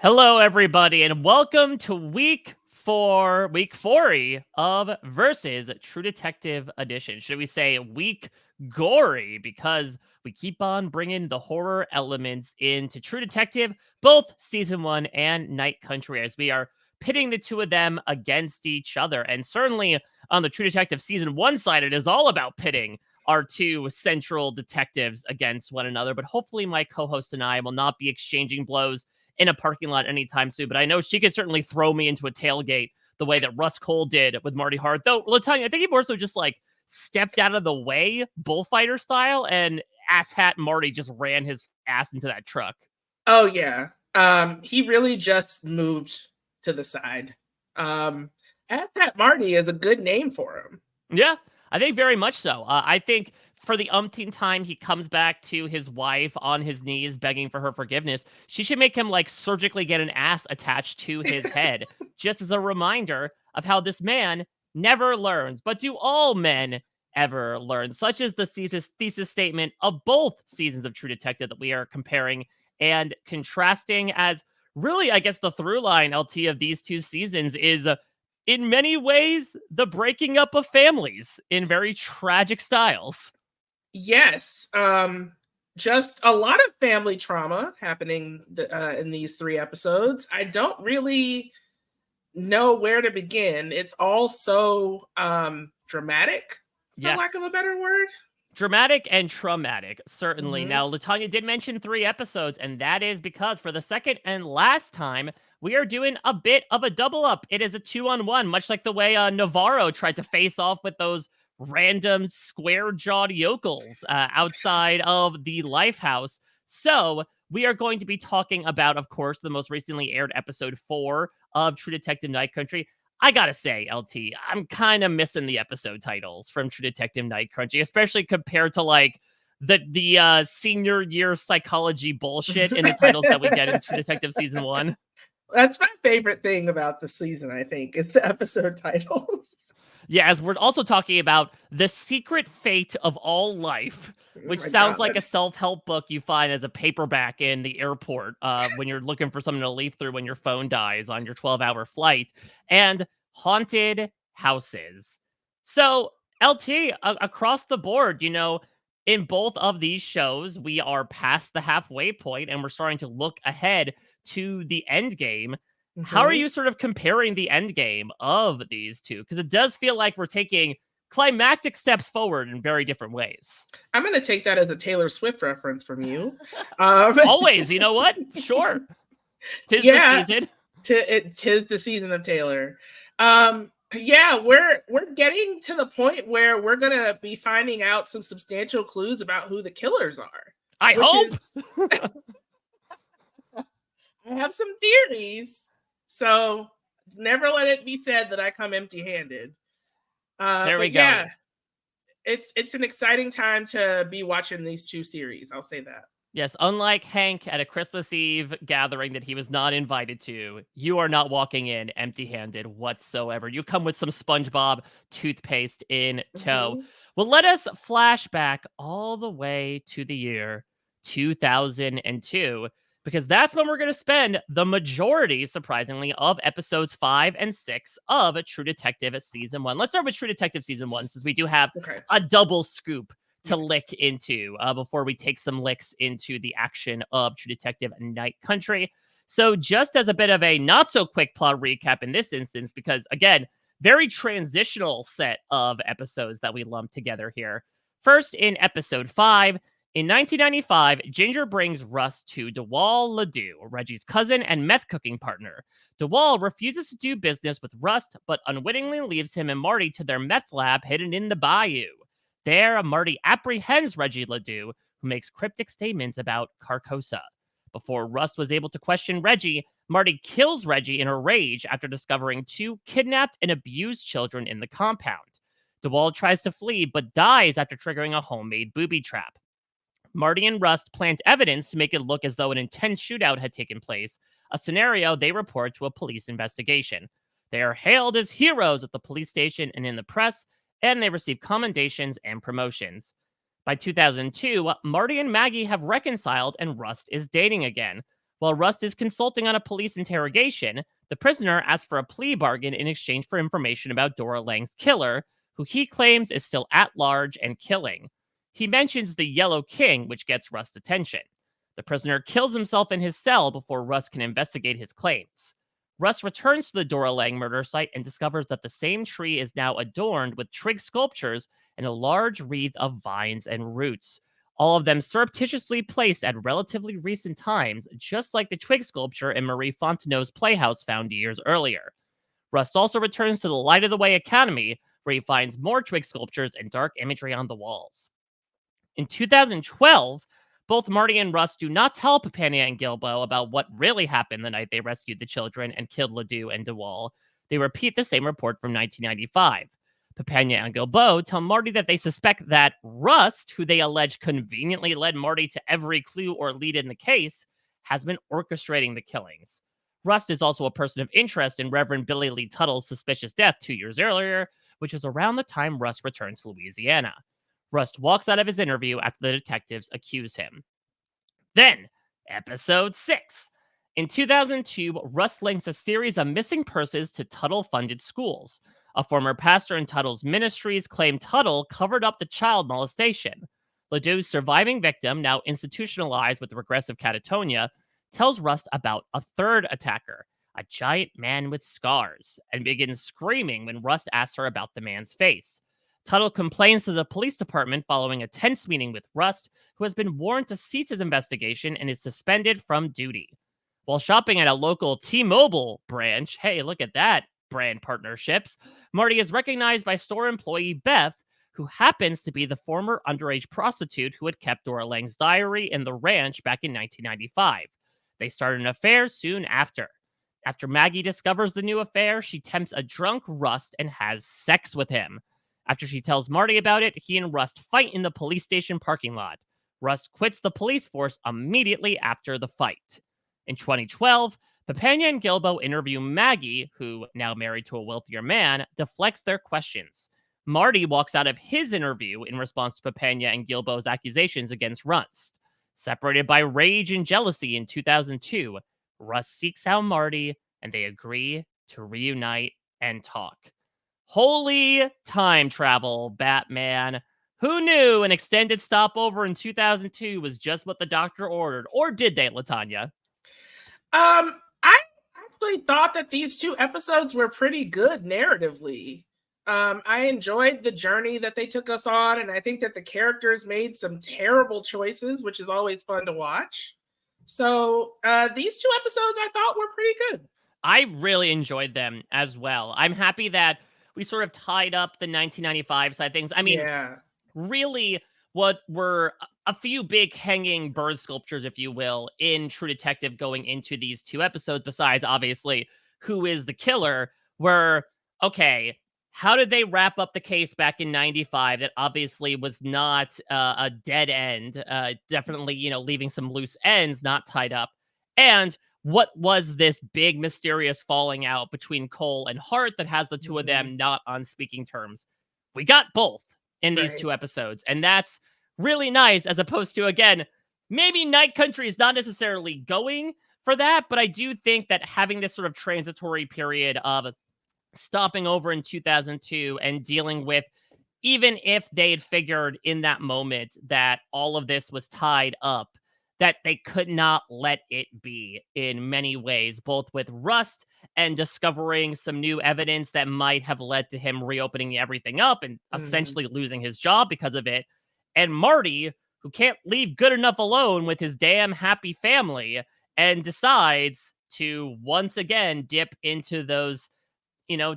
Hello, everybody, and welcome to week 40 of Versus True Detective Edition. Should we say week gory? Because we keep on bringing the horror elements into True Detective, both season 1 and Night Country, as we are pitting the two of them against each other. And certainly on the True Detective season 1 side, it is all about pitting our two central detectives against one another. But hopefully, my co host and I will not be exchanging blows in a parking lot anytime soon, but I know she could certainly throw me into a tailgate the way that Russ Cole did with Marty Hart. Though, LaTonya, I think he more so just like stepped out of the way, bullfighter style, and asshat Marty just ran his ass into that truck. Oh, yeah. He really just moved to the side. Asshat Marty is a good name for him. Yeah, I think very much so. I think for the umpteenth time he comes back to his wife on his knees begging for her forgiveness, she should make him like surgically get an ass attached to his head, just as a reminder of how this man never learns. But do all men ever learn? Such is the thesis statement of both seasons of True Detective that we are comparing and contrasting, as really, I guess, the through line, LT, of these two seasons is in many ways the breaking up of families in very tragic styles. Yes. Just a lot of family trauma happening in these 3 episodes. I don't really know where to begin. It's all so dramatic, for lack of a better word. Dramatic and traumatic, certainly. Now, LaTonya did mention 3 episodes, and that is because for the second and last time, we are doing a bit of a double up. It is a 2-on-1, much like the way Navarro tried to face off with those random square-jawed yokels outside of the Lifehouse. So, we are going to be talking about, of course, the most recently aired episode 4 of True Detective Night Country. I gotta say, LT, I'm kind of missing the episode titles from True Detective Night Country, especially compared to like the senior year psychology bullshit in the titles that we get in True Detective season 1. That's my favorite thing about the season, I think, is the episode titles. Yeah, as we're also talking about The Secret Fate of All Life, which sounds like a self-help book you find as a paperback in the airport when you're looking for something to leaf through when your phone dies on your 12-hour flight, and Haunted Houses. So, LT, across the board, in both of these shows, we are past the halfway point and we're starting to look ahead to the end game. How are you sort of comparing the end game of these two? Because it does feel like we're taking climactic steps forward in very different ways. I'm going to take that as a Taylor Swift reference from you. Always, you know what? Sure. Tis the season. Tis the season of Taylor. Yeah, we're getting to the point where we're going to be finding out some substantial clues about who the killers are. I hope. I have some theories. So never let it be said that I come empty-handed. There we go. Yeah, it's an exciting time to be watching these two series. I'll say that. Yes, unlike Hank at a Christmas Eve gathering that he was not invited to, you are not walking in empty-handed whatsoever. You come with some SpongeBob toothpaste in tow. Well, let us flash back all the way to the year 2002. Because that's when we're going to spend the majority, surprisingly, of episodes 5 and 6 of True Detective Season 1. Let's start with True Detective Season 1, since we do have a double scoop to lick into before we take some licks into the action of True Detective Night Country. So just as a bit of a not-so-quick plot recap in this instance, because, again, very transitional set of episodes that we lumped together here. First, in episode 5, in 1995, Ginger brings Russ to DeWall Ledoux, Reggie's cousin and meth cooking partner. DeWall refuses to do business with Russ, but unwittingly leaves him and Marty to their meth lab hidden in the bayou. There, Marty apprehends Reggie Ledoux, who makes cryptic statements about Carcosa. Before Russ was able to question Reggie, Marty kills Reggie in a rage after discovering 2 kidnapped and abused children in the compound. DeWall tries to flee, but dies after triggering a homemade booby trap. Marty and Rust plant evidence to make it look as though an intense shootout had taken place, a scenario they report to a police investigation. They are hailed as heroes at the police station and in the press, and they receive commendations and promotions. By 2002, Marty and Maggie have reconciled and Rust is dating again. While Rust is consulting on a police interrogation, the prisoner asks for a plea bargain in exchange for information about Dora Lang's killer, who he claims is still at large and killing. He mentions the Yellow King, which gets Rust's attention. The prisoner kills himself in his cell before Rust can investigate his claims. Rust returns to the Dora Lang murder site and discovers that the same tree is now adorned with twig sculptures and a large wreath of vines and roots, all of them surreptitiously placed at relatively recent times, just like the twig sculpture in Marie Fontenot's playhouse found years earlier. Rust also returns to the Light of the Way Academy, where he finds more twig sculptures and dark imagery on the walls. In 2012, both Marty and Rust do not tell Papania and Gilbo about what really happened the night they rescued the children and killed Ledoux and DeWall. They repeat the same report from 1995. Papania and Gilbo tell Marty that they suspect that Rust, who they allege conveniently led Marty to every clue or lead in the case, has been orchestrating the killings. Rust is also a person of interest in Reverend Billy Lee Tuttle's suspicious death 2 years earlier, which was around the time Rust returned to Louisiana. Rust walks out of his interview after the detectives accuse him. Then, episode 6. In 2002, Rust links a series of missing persons to Tuttle-funded schools. A former pastor in Tuttle's ministries claimed Tuttle covered up the child molestation. Ledoux's surviving victim, now institutionalized with regressive catatonia, tells Rust about a third attacker, a giant man with scars, and begins screaming when Rust asks her about the man's face. Tuttle complains to the police department following a tense meeting with Rust, who has been warned to cease his investigation and is suspended from duty. While shopping at a local T-Mobile branch, hey, look at that, brand partnerships, Marty is recognized by store employee Beth, who happens to be the former underage prostitute who had kept Dora Lang's diary in the ranch back in 1995. They start an affair soon after. After Maggie discovers the new affair, she tempts a drunk Rust and has sex with him. After she tells Marty about it, he and Rust fight in the police station parking lot. Rust quits the police force immediately after the fight. In 2012, Papania and Gilbo interview Maggie, who, now married to a wealthier man, deflects their questions. Marty walks out of his interview in response to Papania and Gilbo's accusations against Rust. Separated by rage and jealousy in 2002, Rust seeks out Marty, and they agree to reunite and talk. Holy time travel, Batman. Who knew an extended stopover in 2002 was just what the doctor ordered? Or did they, LaTonya? I actually thought that these 2 episodes were pretty good narratively. I enjoyed the journey that they took us on, and I think that the characters made some terrible choices, which is always fun to watch. So these 2 episodes I thought were pretty good. I really enjoyed them as well. I'm happy that we sort of tied up the 1995 side of things. I mean, really what were a few big hanging bird sculptures, if you will, in True Detective going into these 2 episodes, besides obviously who is the killer, were, okay, how did they wrap up the case back in 95 that obviously was not a dead end, definitely, leaving some loose ends not tied up? And what was this big mysterious falling out between Cole and Hart that has the 2 of them not on speaking terms? We got both in these 2 episodes, and that's really nice, as opposed to, again, maybe Night Country is not necessarily going for that, but I do think that having this sort of transitory period of stopping over in 2002 and dealing with, even if they had figured in that moment that all of this was tied up, that they could not let it be in many ways, both with Rust and discovering some new evidence that might have led to him reopening everything up and essentially losing his job because of it. And Marty, who can't leave good enough alone with his damn happy family and decides to once again dip into those,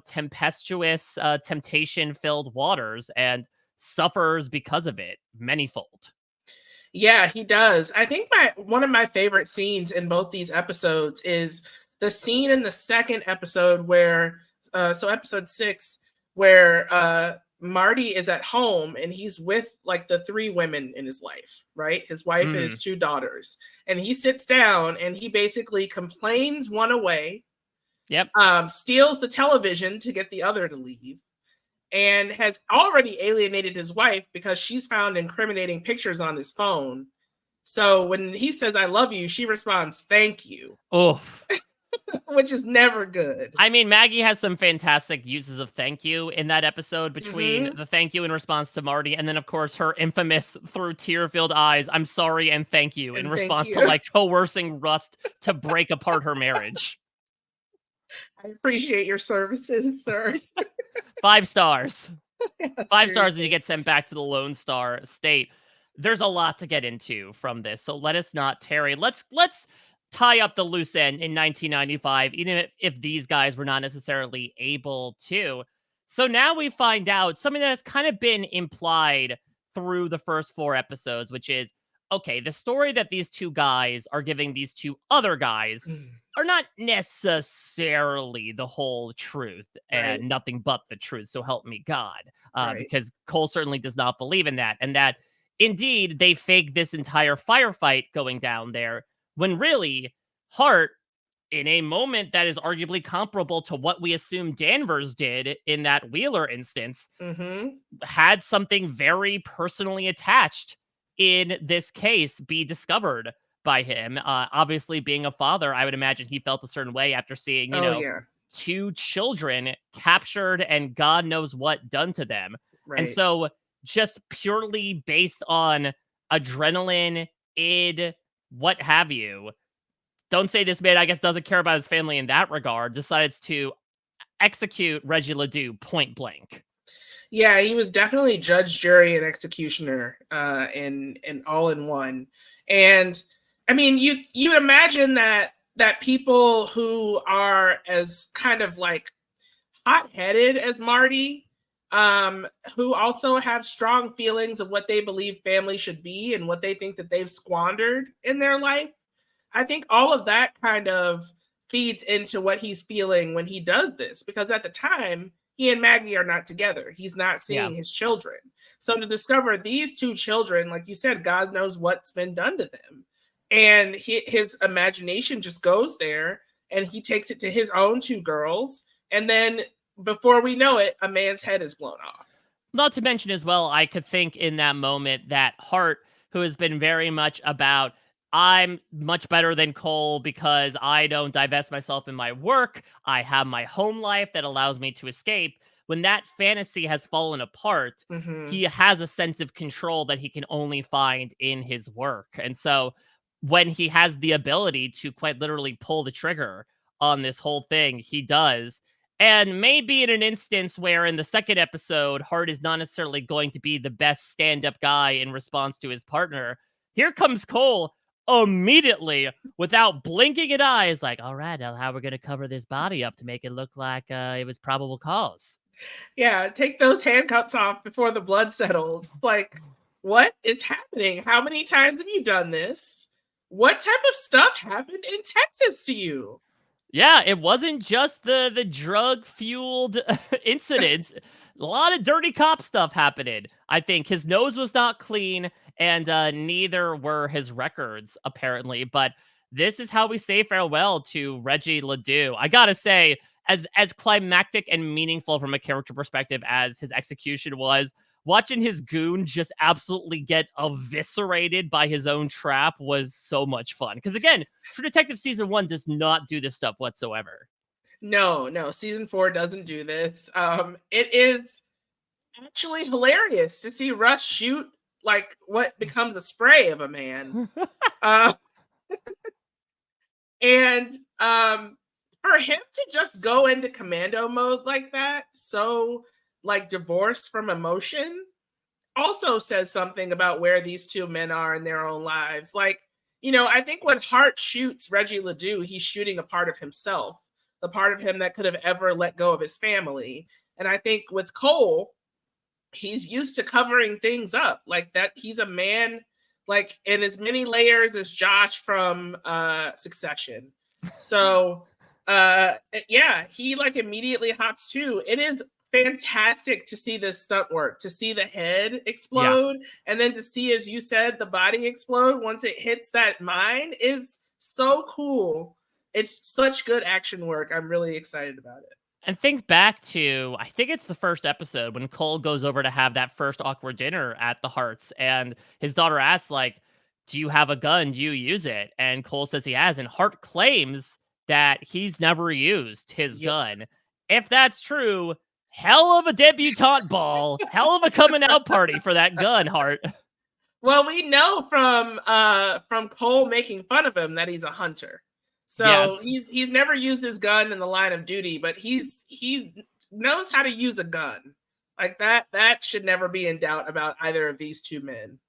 tempestuous, temptation-filled waters and suffers because of it manyfold. Yeah, he does. I think one of my favorite scenes in both these episodes is the scene in the second episode where, so episode 6, where Marty is at home and he's with like the 3 women in his life, right? His wife and his 2 daughters. And he sits down and he basically complains one away. Yep. Steals the television to get the other to leave. And has already alienated his wife because she's found incriminating pictures on his phone. So when he says, I love you, she responds, thank you. Oof. Which is never good. I mean, Maggie has some fantastic uses of thank you in that episode between the thank you in response to Marty, and then, of course, her infamous through tear-filled eyes, I'm sorry and thank you in And thank response you. to, like, coercing Rust to break apart her marriage. I appreciate your services, sir. 5 stars. Yeah, 5 stars and seriously. you get sent back to the Lone Star State. There's a lot to get into from this, so let us not tarry. Let's tie up the loose end in 1995, even if these guys were not necessarily able to. So now we find out something that has kind of been implied through the first 4 episodes, which is, okay, the story that these two guys are giving these two other guys are not necessarily the whole truth and Right. nothing but the truth. So help me God. Right. Because Cole certainly does not believe in that. And that indeed they fake this entire firefight going down there when really Hart, in a moment that is arguably comparable to what we assume Danvers did in that Wheeler instance, had something very personally attached in this case be discovered by him. Obviously, being a father, I would imagine he felt a certain way after seeing, you know, Yeah. 2 children captured and God knows what done to them. Right. And so, just purely based on adrenaline, id, what have you, don't say this man, I guess, doesn't care about his family in that regard, decides to execute Reggie Ledoux point blank. Yeah, he was definitely judge, jury, and executioner, in all in one. And I mean, you imagine that people who are as kind of like hot-headed as Marty, who also have strong feelings of what they believe family should be and what they think that they've squandered in their life. I think all of that kind of feeds into what he's feeling when he does this, because at the time, he and Maggie are not together. He's not seeing his children. So to discover these 2 children, like you said, God knows what's been done to them. And his imagination just goes there and he takes it to his own 2 girls. And then before we know it, a man's head is blown off. Not to mention as well, I could think in that moment that Hart, who has been very much about, I'm much better than Cole because I don't divest myself in my work. I have my home life that allows me to escape. When that fantasy has fallen apart, he has a sense of control that he can only find in his work. And so when he has the ability to quite literally pull the trigger on this whole thing, he does. And maybe in an instance where in the second episode, Hart is not necessarily going to be the best stand-up guy in response to his partner, here comes Cole immediately without blinking an eye is like, all right, now how we're going to cover this body up to make it look like it was probable cause. Yeah, take those handcuffs off before the blood settled. Like, what is happening? How many times have you done this? What type of stuff happened in Texas to you? Yeah, it wasn't just the drug-fueled incidents. A lot of dirty cop stuff happening. I think his nose was not clean, and neither were his records, apparently. But this is how we say farewell to Reggie Ledoux. I gotta say, as climactic and meaningful from a character perspective as his execution was, watching his goon just absolutely get eviscerated by his own trap was so much fun. Because again, True Detective Season 1 does not do this stuff whatsoever. No, Season 4 doesn't do this. It is actually hilarious to see Russ shoot like what becomes a spray of a man. And for him to just go into commando mode like that, so like divorced from emotion, also says something about where these 2 men are in their own lives. Like, you know, I think when Hart shoots Reggie Ledoux, he's shooting a part of himself, the part of him that could have ever let go of his family. And I think with Cole, he's used to covering things up like that. He's a man like in as many layers as Josh from Succession. So yeah, he like immediately hops to. It is fantastic to see this stunt work, to see the head explode, and then to see, as you said, the body explode once it hits that mine is so cool. It's such good action work. I'm really excited about it. And think back to, I think it's the first episode when Cole goes over to have that first awkward dinner at the Hearts, and his daughter asks, like, do you have a gun? Do you use it? And Cole says he has, and Hart claims that he's never used his gun. If that's true, hell of a debutante ball, hell of a coming out party for that gun, Hart. Well, we know from Cole making fun of him that he's a hunter. So Yes. he's never used his gun in the line of duty, but he knows how to use a gun. Like that should never be in doubt about either of these two men.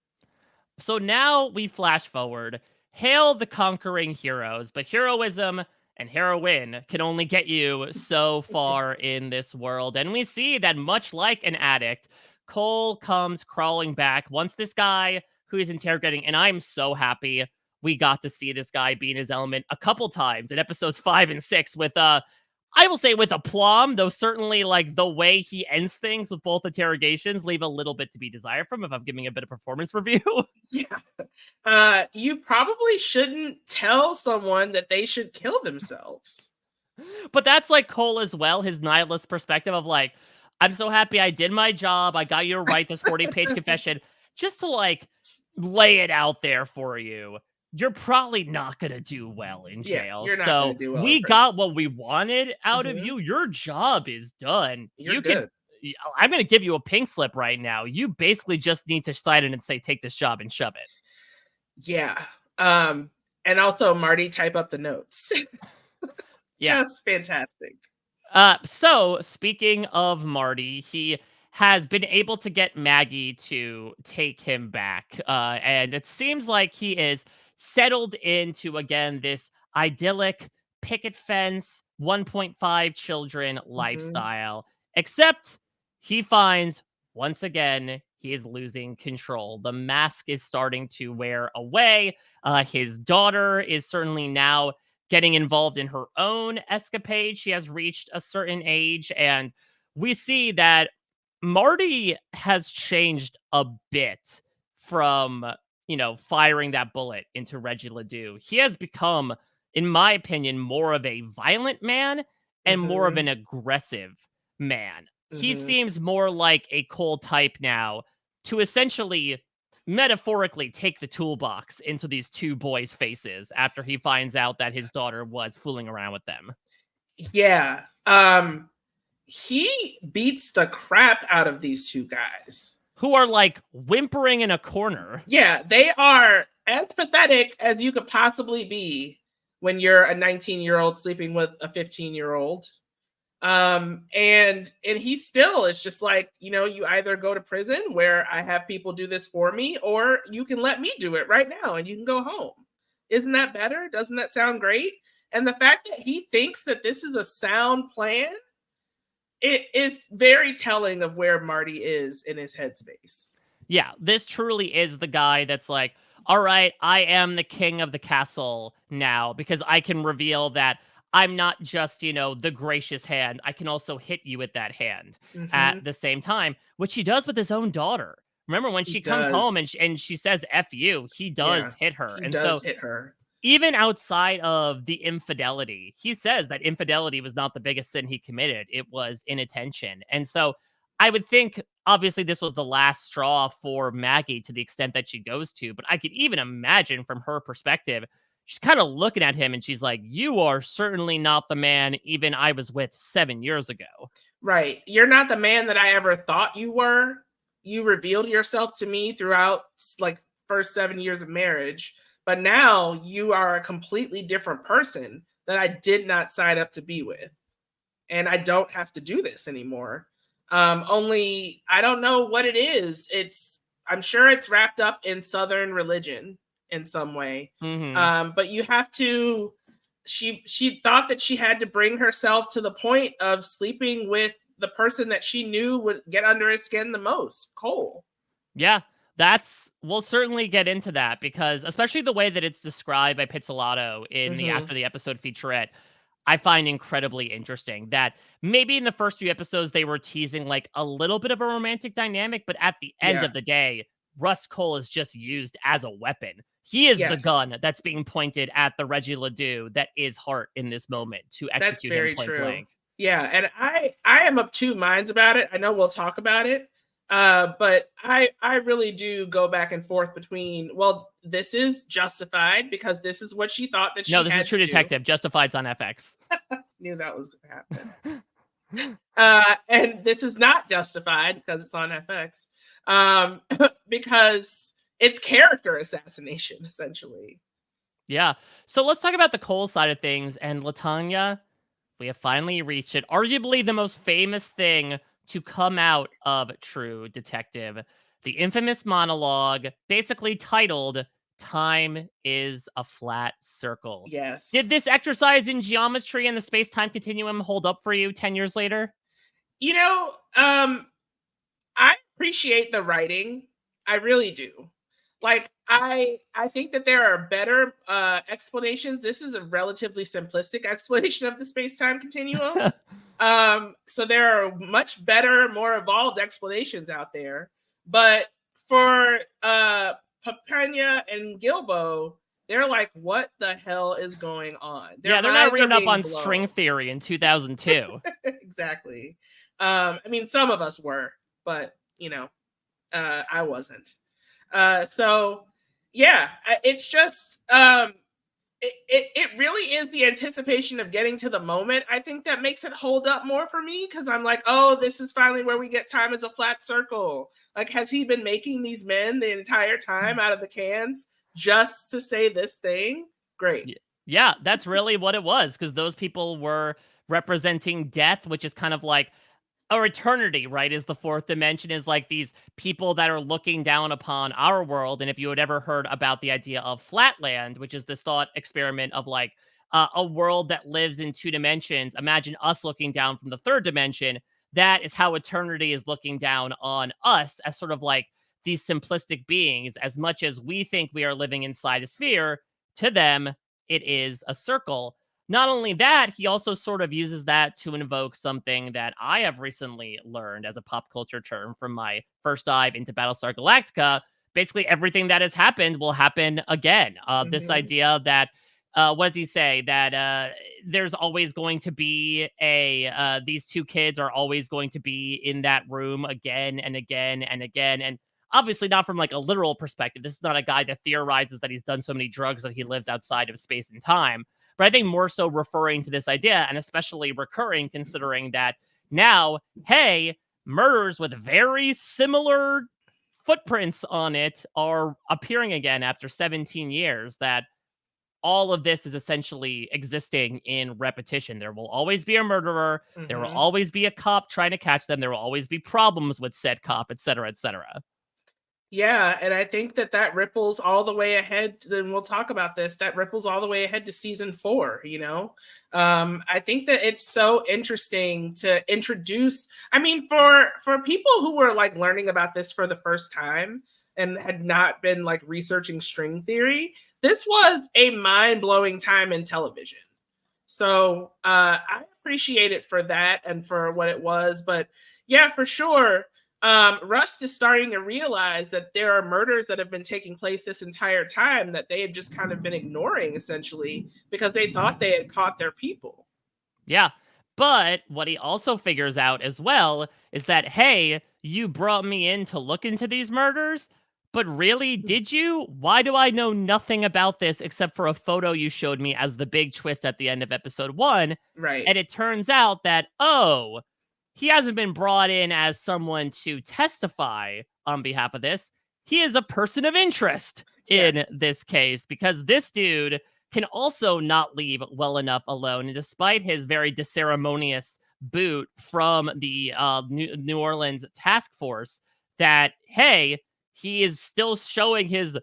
So now we flash forward. Hail the conquering heroes, but heroism and heroin can only get you so far in this world. And we see that much like an addict, Cole comes crawling back once this guy who is interrogating, and I'm so happy we got to see this guy be in his element a couple times in episodes 5 and 6 with I will say with aplomb, though certainly like the way he ends things with both interrogations leave a little bit to be desired from if I'm giving a bit of performance review. Yeah. You probably shouldn't tell someone that they should kill themselves. But that's like Cole as well, his nihilist perspective of like, I'm so happy I did my job. I got you to write this 40-page confession just to like lay it out there for you. You're probably not going to do well in jail. You're not so gonna do well we got what we wanted out of you. Your job is done. You're good. I'm going to give you a pink slip right now. You basically just need to sign it and say, take this job and shove it. Yeah. And also Marty, type up the notes. Yeah. Just fantastic. So speaking of Marty, he has been able to get Maggie to take him back. And it seems like he is settled into, again, this idyllic picket fence, 1.5 children lifestyle, except he finds once again, he is losing control. The mask is starting to wear away. His daughter is certainly now getting involved in her own escapade. She has reached a certain age, and we see that Marty has changed a bit from, firing that bullet into Reggie Ledoux. He has become, in my opinion, more of a violent man and more of an aggressive man. He seems more like a Cole type now to essentially metaphorically take the toolbox into these two boys' faces after he finds out that his daughter was fooling around with them. Yeah. He beats the crap out of these two guys. Who are like whimpering in a corner. Yeah, they are as pathetic as you could possibly be when you're a 19-year-old sleeping with a 15-year-old. And he still is just like, you either go to prison where I have people do this for me, or you can let me do it right now and you can go home. Isn't that better? Doesn't that sound great? And the fact that he thinks that this is a sound plan, it is very telling of where Marty is in his headspace. Yeah, this truly is the guy that's like, all right, I am the king of the castle now because I can reveal that I'm not just, the gracious hand. I can also hit you with that hand at the same time, which he does with his own daughter. Remember when she comes home and she says F you, he does hit her. He does hit her. Even outside of the infidelity, he says that infidelity was not the biggest sin he committed. It was inattention. And so I would think, obviously, this was the last straw for Maggie to the extent that she goes to. But I could even imagine from her perspective, she's kind of looking at him and she's like, you are certainly not the man even I was with 7 years ago. Right. You're not the man that I ever thought you were. You revealed yourself to me throughout like first 7 years of marriage. But now you are a completely different person that I did not sign up to be with. And I don't have to do this anymore. Only I don't know what it is. I'm sure it's wrapped up in Southern religion in some way. But you have to, she thought that she had to bring herself to the point of sleeping with the person that she knew would get under his skin the most, Cole. Yeah. We'll certainly get into that because especially the way that it's described by Pizzolatto in the after the episode featurette, I find incredibly interesting that maybe in the first few episodes, they were teasing like a little bit of a romantic dynamic, but at the end of the day, Russ Cole is just used as a weapon. He is the gun that's being pointed at the Reggie Ledoux that is Hart in this moment to execute That's very him point true. blank. Yeah, and I am of two minds about it. I know we'll talk about it. But I really do go back and forth between, well, this is justified because this is what she thought that she No, this had is True to Detective. Justified's on FX. Knew that was going to happen. And this is not justified because it's on FX. Because it's character assassination, essentially. Yeah. So let's talk about the Cole side of things. And LaTonya, we have finally reached it. Arguably the most famous thing to come out of True Detective. The infamous monologue, basically titled Time is a Flat Circle. Yes. Did this exercise in geometry and the space-time continuum hold up for you 10 years later? You know, I appreciate the writing. I really do. Like, I think that there are better explanations. This is a relatively simplistic explanation of the space-time continuum. So there are much better, more evolved explanations out there. But for Papania and Gilbo, they're like, what the hell is going on? They're not reading up on blown. string theory in 2002. Exactly. I mean, some of us were, but I wasn't. So yeah, it's just it really is the anticipation of getting to the moment. I think that makes it hold up more for me because I'm like, oh, this is finally where we get time as a flat circle. Like, has he been making these men the entire time out of the cans just to say this thing? Great. Yeah, that's really what it was, because those people were representing death, which is kind of like, or eternity, right? Is the fourth dimension, is like these people that are looking down upon our world. And if you had ever heard about the idea of Flatland, which is this thought experiment of like a world that lives in two dimensions, imagine us looking down from the third dimension. That is how eternity is looking down on us as sort of like these simplistic beings. As much as we think we are living inside a sphere, to them, it is a circle. Not only that, he also sort of uses that to invoke something that I have recently learned as a pop culture term from my first dive into Battlestar Galactica. Basically, everything that has happened will happen again. This idea that, what does he say? That there's always going to be these two kids are always going to be in that room again and again and again. And obviously not from like a literal perspective. This is not a guy that theorizes that he's done so many drugs that he lives outside of space and time. But I think more so referring to this idea, and especially recurring, considering that now, hey, murders with very similar footprints on it are appearing again after 17 years, that all of this is essentially existing in repetition. There will always be a murderer. There will always be a cop trying to catch them. There will always be problems with said cop, et cetera, et cetera. Yeah, and I think that ripples all the way ahead. Then we'll talk about this. That ripples all the way ahead to season 4. I think that it's so interesting to introduce. I mean, for people who were like learning about this for the first time and had not been like researching string theory, this was a mind-blowing time in television. So I appreciate it for that and for what it was. But yeah, for sure. Rust is starting to realize that there are murders that have been taking place this entire time that they have just kind of been ignoring, essentially, because they thought they had caught their people. Yeah. But what he also figures out as well is that, hey, you brought me in to look into these murders, but really, did you? Why do I know nothing about this except for a photo you showed me as the big twist at the end of episode 1? Right. And it turns out that, oh, he hasn't been brought in as someone to testify on behalf of this. He is a person of interest in this case, because this dude can also not leave well enough alone. And despite his very disceremonious boot from the New Orleans task force, that, hey, he is still showing his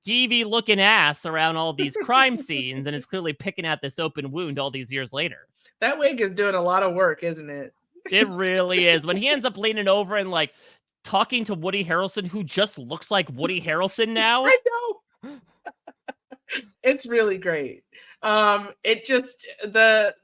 skeevy looking ass around all these crime scenes and is clearly picking at this open wound all these years later. That wig is doing a lot of work, isn't it? It really is. When he ends up leaning over and like talking to Woody Harrelson, who just looks like Woody Harrelson now. I know. It's really great. It just the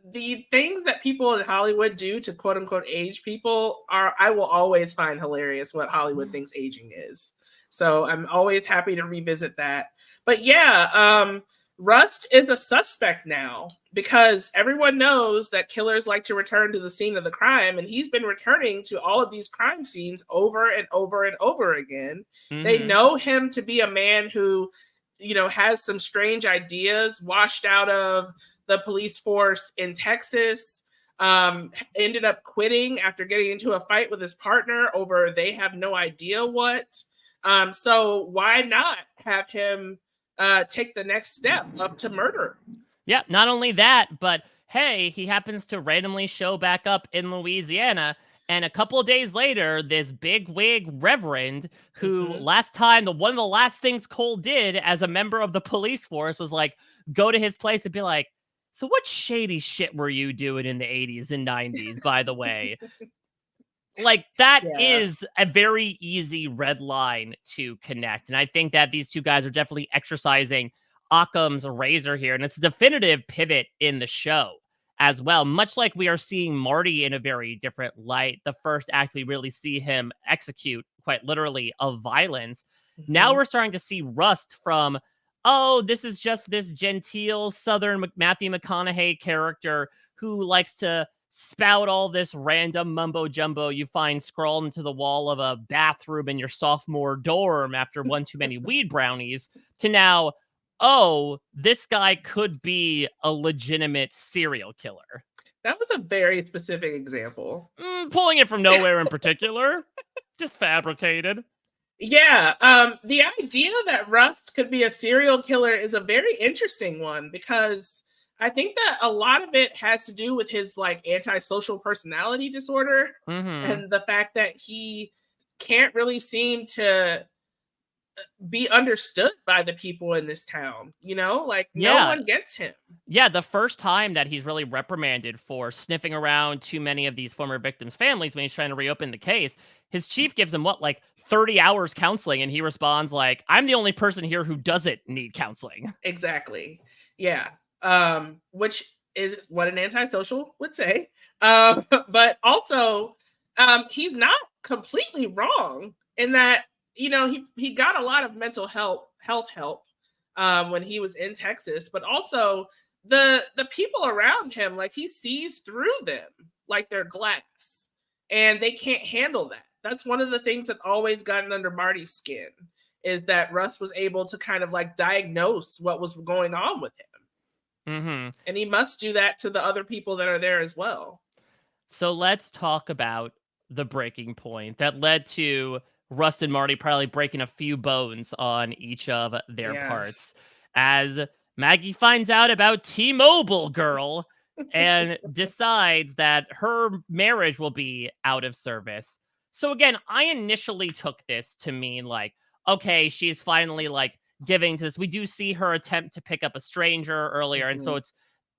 things that people in Hollywood do to quote unquote age people I will always find hilarious what Hollywood thinks aging is. So I'm always happy to revisit that. But yeah, Rust is a suspect now. because everyone knows that killers like to return to the scene of the crime, and he's been returning to all of these crime scenes over and over and over again. They know him to be a man who, has some strange ideas, washed out of the police force in Texas, ended up quitting after getting into a fight with his partner over they have no idea what. So why not have him take the next step up to murder? Yeah, not only that, but hey, he happens to randomly show back up in Louisiana. And a couple of days later, this big wig reverend who last time, one of the last things Cole did as a member of the police force was like, go to his place and be like, so what shady shit were you doing in the 80s and 90s, by the way? Like, that is a very easy red line to connect. And I think that these two guys are definitely exercising Occam's razor here. And it's a definitive pivot in the show as well. Much like we are seeing Marty in a very different light. The first act, we really see him execute, quite literally, of violence. Now we're starting to see Rust from, oh, this is just this genteel Southern Matthew McConaughey character who likes to spout all this random mumbo jumbo you find scrawled into the wall of a bathroom in your sophomore dorm after one too many weed brownies, to now, oh, this guy could be a legitimate serial killer. That was a very specific example. Pulling it from nowhere in particular. Just fabricated. Yeah, the idea that Rust could be a serial killer is a very interesting one, because I think that a lot of it has to do with his like antisocial personality disorder and the fact that he can't really seem to be understood by the people in this town, no one gets him. Yeah, the first time that he's really reprimanded for sniffing around too many of these former victims' families when he's trying to reopen the case, his chief gives him 30 hours counseling, and he responds like, I'm the only person here who doesn't need counseling. Exactly. Yeah. Which is what an antisocial would say. But also, he's not completely wrong in that, he got a lot of mental health help when he was in Texas, but also the people around him, like, he sees through them like they're glass, and they can't handle that. That's one of the things that always gotten under Marty's skin, is that Russ was able to kind of like diagnose what was going on with him. And he must do that to the other people that are there as well. So let's talk about the breaking point that led to Rust and Marty probably breaking a few bones on each of their parts, as Maggie finds out about T-Mobile girl and decides that her marriage will be out of service. So again, I initially took this to mean like, okay, she's finally like giving to this. We do see her attempt to pick up a stranger earlier. And so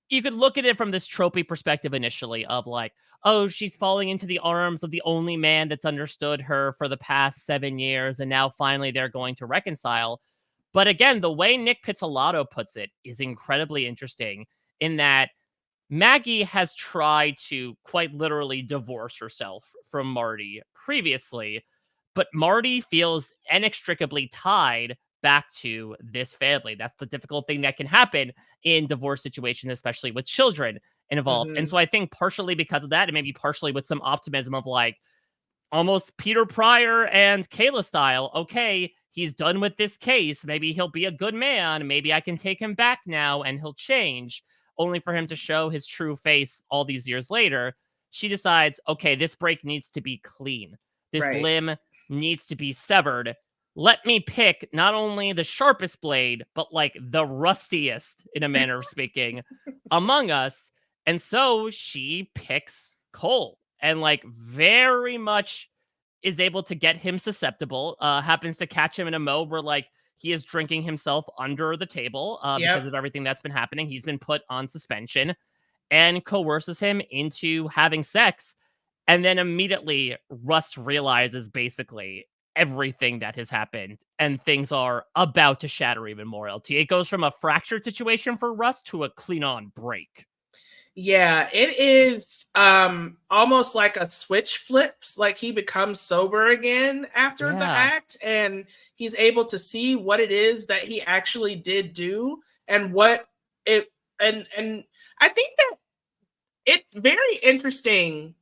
you could look at it from this tropey perspective initially of like, oh, she's falling into the arms of the only man that's understood her for the past 7 years. And now finally they're going to reconcile. But again, the way Nic Pizzolatto puts it is incredibly interesting, in that Maggie has tried to quite literally divorce herself from Marty previously, but Marty feels inextricably tied back to this family. That's the difficult thing that can happen in divorce situations, especially with children involved. And so I think partially because of that, and maybe partially with some optimism of like almost Peter Pryor and Kayla style, okay, he's done with this case. Maybe he'll be a good man. Maybe I can take him back now and he'll change, only for him to show his true face all these years later. She decides, okay, this break needs to be clean. This limb needs to be severed. Let me pick not only the sharpest blade, but like the rustiest, in a manner of speaking, among us. And so she picks Cole, and like very much is able to get him susceptible, happens to catch him in a mode where like he is drinking himself under the table because of everything that's been happening. He's been put on suspension, and coerces him into having sex. And then immediately Rust realizes basically everything that has happened, and things are about to shatter even more. LT, it goes from a fractured situation for Rust to a clean on break. Yeah, it is almost like a switch flips, like he becomes sober again after the act, and he's able to see what it is that he actually did do, and what it and I think that it's very interesting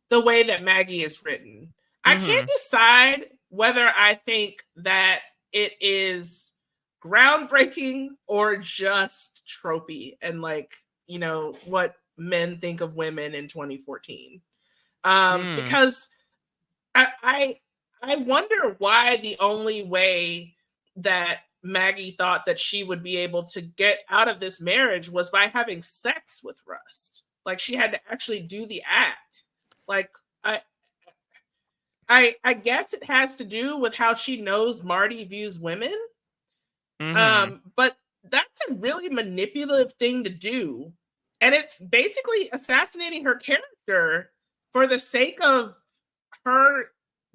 the way that Maggie is written. I can't decide whether I think that it is groundbreaking or just tropey and like, you know, what men think of women in 2014. Because I wonder why the only way that Maggie thought that she would be able to get out of this marriage was by having sex with Rust. Like she had to actually do the act. Like I guess it has to do with how she knows Marty views women. But that's a really manipulative thing to do. And it's basically assassinating her character for the sake of her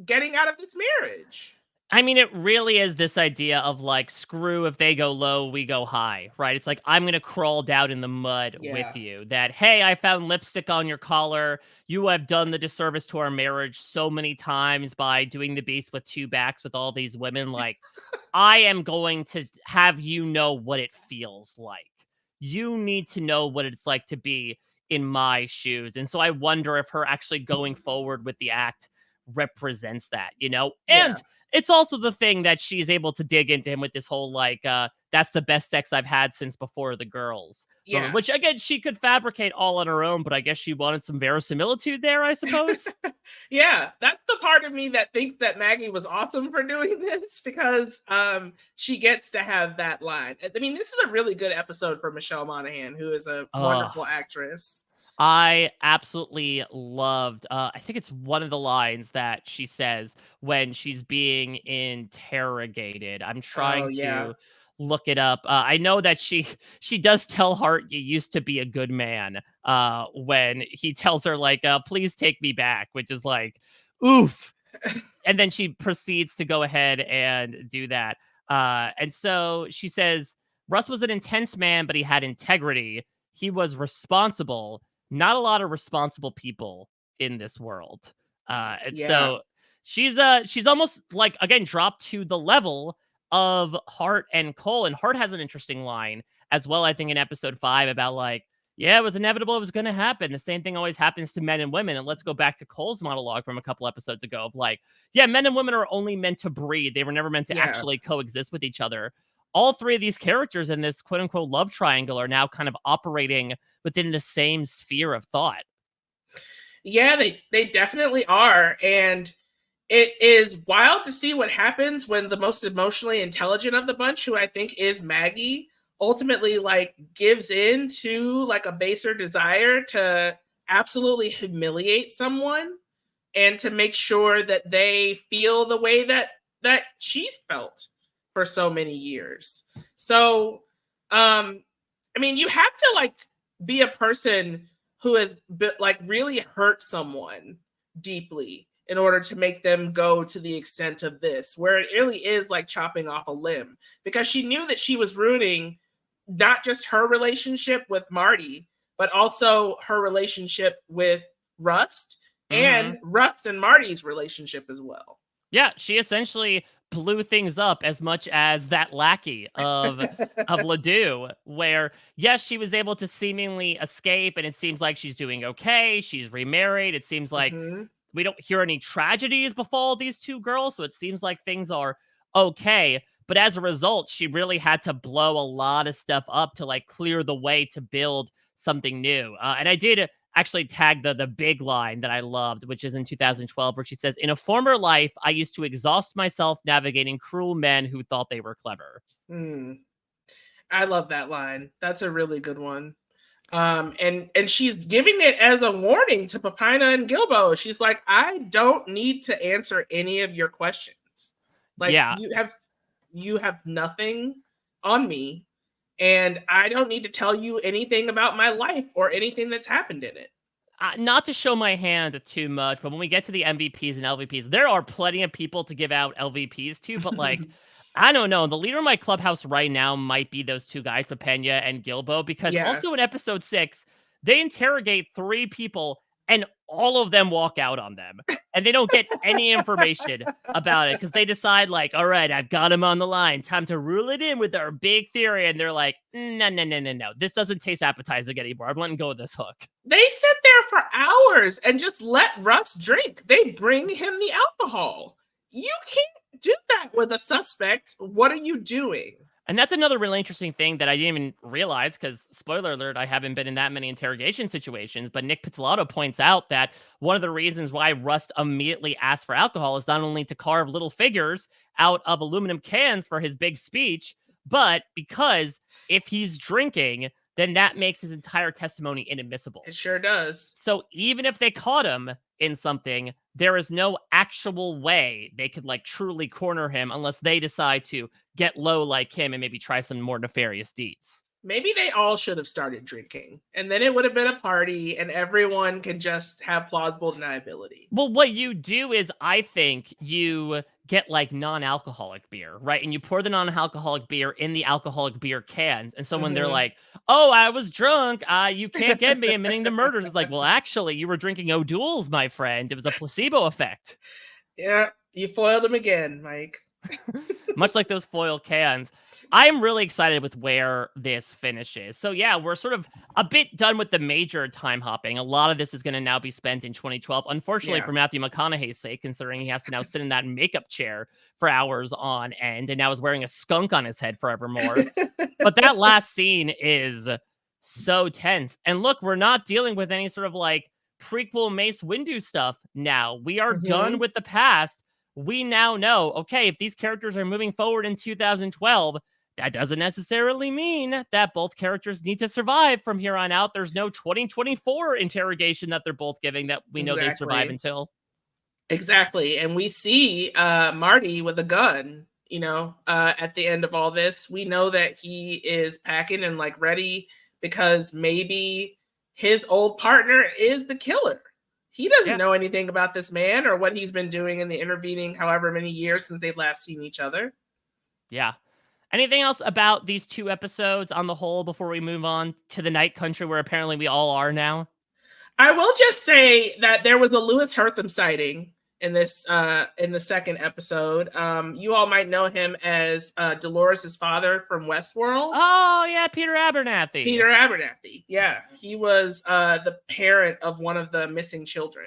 getting out of this marriage. I mean, it really is this idea of like, screw if they go low, we go high, right? It's like, I'm going to crawl down in the mud with you. That, hey, I found lipstick on your collar. You have done the disservice to our marriage so many times by doing the beast with two backs with all these women. Like, I am going to have you know what it feels like. You need to know what it's like to be in my shoes. And so I wonder if her actually going forward with the act represents that, you know? And it's also the thing that she's able to dig into him with this whole like, that's the best sex I've had since before the girls. Yeah. Which again, she could fabricate all on her own, but I guess she wanted some verisimilitude there, I suppose. Yeah, that's the part of me that thinks that Maggie was awesome for doing this because she gets to have that line. I mean, this is a really good episode for Michelle Monaghan, who is a wonderful actress. I absolutely loved, I think it's one of the lines that she says when she's being interrogated. I'm trying to look it up. I know that she does tell Hart, you used to be a good man, when he tells her like, please take me back, which is like, oof. And then she proceeds to go ahead and do that. And so she says, Russ was an intense man, but he had integrity. He was responsible. Not a lot of responsible people in this world. And so she's almost like, again, dropped to the level of Hart and Cole. And Hart has an interesting line as well, I think, in episode 5 about like, yeah, it was inevitable. It was going to happen. The same thing always happens to men and women. And let's go back to Cole's monologue from a couple episodes ago of like, yeah, men and women are only meant to breed. They were never meant to actually coexist with each other. All three of these characters in this quote unquote love triangle are now kind of operating within the same sphere of thought. Yeah, they definitely are. And it is wild to see what happens when the most emotionally intelligent of the bunch, who I think is Maggie, ultimately like gives in to like a baser desire to absolutely humiliate someone and to make sure that they feel the way that she felt for so many years. So, I mean, you have to like be a person who has like really hurt someone deeply in order to make them go to the extent of this, where it really is like chopping off a limb, because she knew that she was ruining not just her relationship with Marty, but also her relationship with Rust and Rust and Marty's relationship as well. Yeah, she essentially blew things up as much as that lackey of Ledoux, where yes, she was able to seemingly escape, and it seems like she's doing okay. She's remarried. It seems like we don't hear any tragedies befall these two girls, so it seems like things are okay. But as a result, she really had to blow a lot of stuff up to like clear the way to build something new. And I did actually tag the big line that I loved, which is in 2012, where she says, in a former life, I used to exhaust myself navigating cruel men who thought they were clever. I love that line. That's a really good one. And she's giving it as a warning to Papina and Gilbo. She's like, I don't need to answer any of your questions. Like, you have nothing on me, and I don't need to tell you anything about my life or anything that's happened in it. Not to show my hand too much, but when we get to the MVPs and LVPs, there are plenty of people to give out LVPs to, but like, I don't know. The leader of my clubhouse right now might be those two guys, Papena and Gilbo, because also in episode 6, they interrogate 3 people and all of them walk out on them. And they don't get any information about it because they decide, like, all right, I've got him on the line. Time to rule it in with our big theory. And they're like, no. This doesn't taste appetizing anymore. I'm letting go of this hook. They sit there for hours and just let Russ drink. They bring him the alcohol. You can't do that with a suspect. What are you doing? And that's another really interesting thing that I didn't even realize because, spoiler alert, I haven't been in that many interrogation situations. But Nic Pizzolatto points out that one of the reasons why Rust immediately asked for alcohol is not only to carve little figures out of aluminum cans for his big speech, but because if he's drinking, then that makes his entire testimony inadmissible. It sure does. So even if they caught him in something, there is no actual way they could like truly corner him unless they decide to get low like him and maybe try some more nefarious deeds. Maybe they all should have started drinking, and then it would have been a party and everyone can just have plausible deniability. Well, what you do is I think you get like non-alcoholic beer, right? And you pour the non-alcoholic beer in the alcoholic beer cans. And so when they're like, oh, I was drunk, you can't get me admitting the murders. It's like, well, actually, you were drinking O'Doul's, my friend. It was a placebo effect. Yeah, you foiled them again, Mike. Much like those foil cans. I'm really excited with where this finishes. So yeah, we're sort of a bit done with the major time hopping. A lot of this is going to now be spent in 2012. Unfortunately for Matthew McConaughey's sake, considering he has to now sit in that makeup chair for hours on end and now is wearing a skunk on his head forevermore. But that last scene is so tense. And look, we're not dealing with any sort of like prequel Mace Windu stuff now. We are done with the past. We now know, okay, if these characters are moving forward in 2012, that doesn't necessarily mean that both characters need to survive from here on out. There's no 2024 interrogation that they're both giving that we know they survive until. Exactly. And we see Marty with a gun, at the end of all this. We know that he is packing and like ready because maybe his old partner is the killer. He doesn't know anything about this man or what he's been doing in the intervening however many years since they've last seen each other. Yeah. Anything else about these two episodes on the whole before we move on to the Night Country where apparently we all are now? I will just say that there was a Lewis Hertham sighting in this in the second episode. You all might know him as Dolores' father from Westworld. Oh yeah, Peter Abernathy. Yeah, he was the parent of one of the missing children.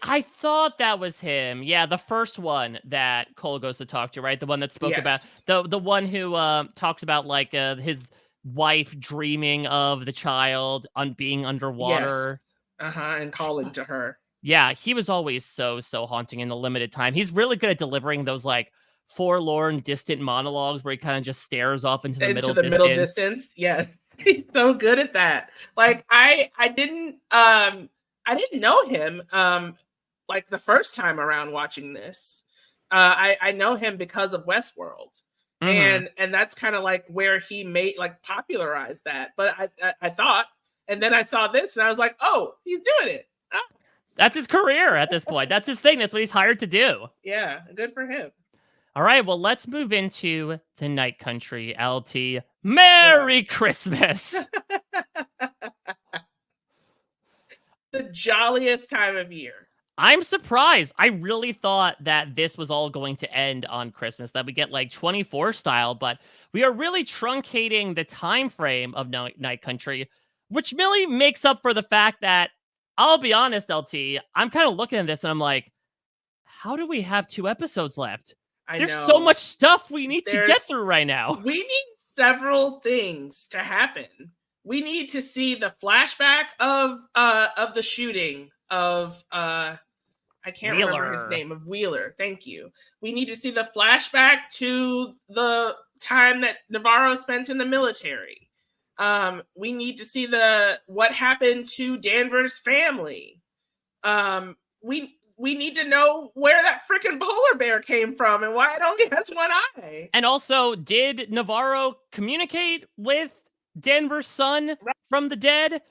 I thought that was him. Yeah, the first one that Cole goes to talk to, right? The one that spoke about the one who talks about like his wife dreaming of the child on being underwater. And calling to her. Yeah, he was always so haunting in the limited time. He's really good at delivering those like forlorn, distant monologues where he kind of just stares off into the middle distance. Yeah, he's so good at that. Like I didn't know him like the first time around watching this. I know him because of Westworld. And that's kind of like where he popularized that. But I thought, and then I saw this and I was like, oh, he's doing it. Oh. That's his career at this point. That's his thing. That's what he's hired to do. Yeah, good for him. All right, well, let's move into the Night Country, LT. Merry Christmas! The jolliest time of year. I'm surprised. I really thought that this was all going to end on Christmas, that we get like 24 style, but we are really truncating the time frame of Night Country, which really makes up for the fact that, I'll be honest, LT, I'm kind of looking at this and I'm like, how do we have 2 episodes left? There's so much stuff we need to get through right now. We need several things to happen. We need to see the flashback of the shooting of I can't remember his name, of Wheeler. Thank you. We need to see the flashback to the time that Navarro spent in the military. We need to see what happened to Danvers' family. We need to know where that freaking polar bear came from and why it only has one eye. And also, did Navarro communicate with Danvers' son from the dead?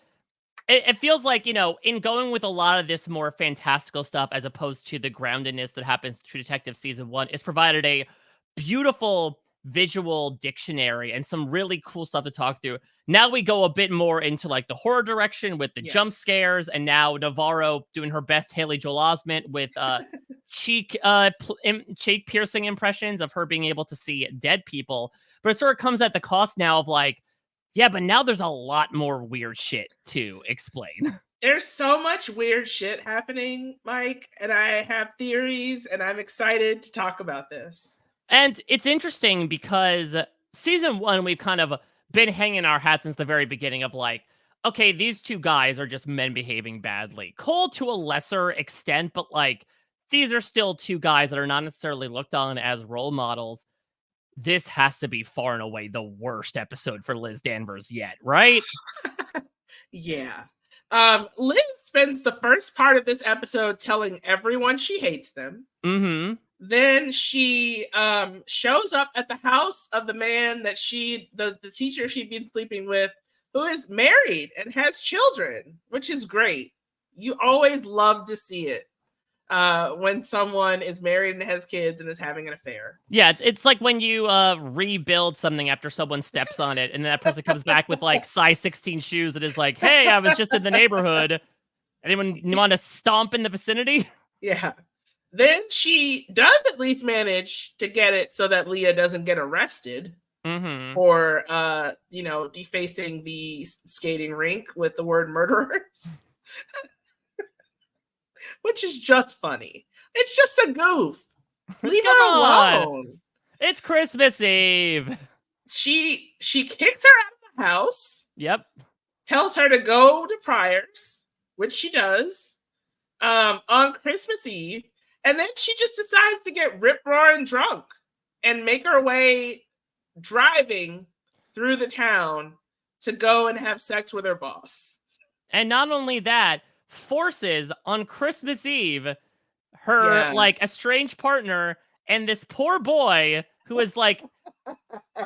It feels like, in going with a lot of this more fantastical stuff as opposed to the groundedness that happens to Detective Season 1, it's provided a beautiful visual dictionary and some really cool stuff to talk through. Now we go a bit more into like the horror direction with the jump scares, and now Navarro doing her best Haley Joel Osment with cheek piercing impressions of her being able to see dead people. But it sort of comes at the cost now of like, yeah, but now there's a lot more weird shit to explain. There's so much weird shit happening, Mike, and I have theories, and I'm excited to talk about this. And it's interesting because season 1, we've kind of been hanging our hats since the very beginning of like, okay, these two guys are just men behaving badly. Cole to a lesser extent, but like, these are still two guys that are not necessarily looked on as role models. This has to be far and away the worst episode for Liz Danvers yet, right? Yeah. Liz spends the first part of this episode telling everyone she hates them. Mm-hmm. Then she shows up at the house of the man that the teacher she'd been sleeping with, who is married and has children, which is great. You always love to see it when someone is married and has kids and is having an affair. Yeah, it's like when you rebuild something after someone steps on it, and then that person comes back with like size 16 shoes and is like, hey, I was just in the neighborhood. Anyone want to stomp in the vicinity? Yeah. Then she does at least manage to get it so that Leah doesn't get arrested for, defacing the skating rink with the word murderers. Which is just funny. It's just a goof. Leave her alone. It's Christmas Eve. She kicks her out of the house. Yep. Tells her to go to Pryor's, which she does, on Christmas Eve. And then she just decides to get rip-roaring drunk and make her way driving through the town to go and have sex with her boss. And not only that, forces on Christmas Eve her like estranged partner and this poor boy who is like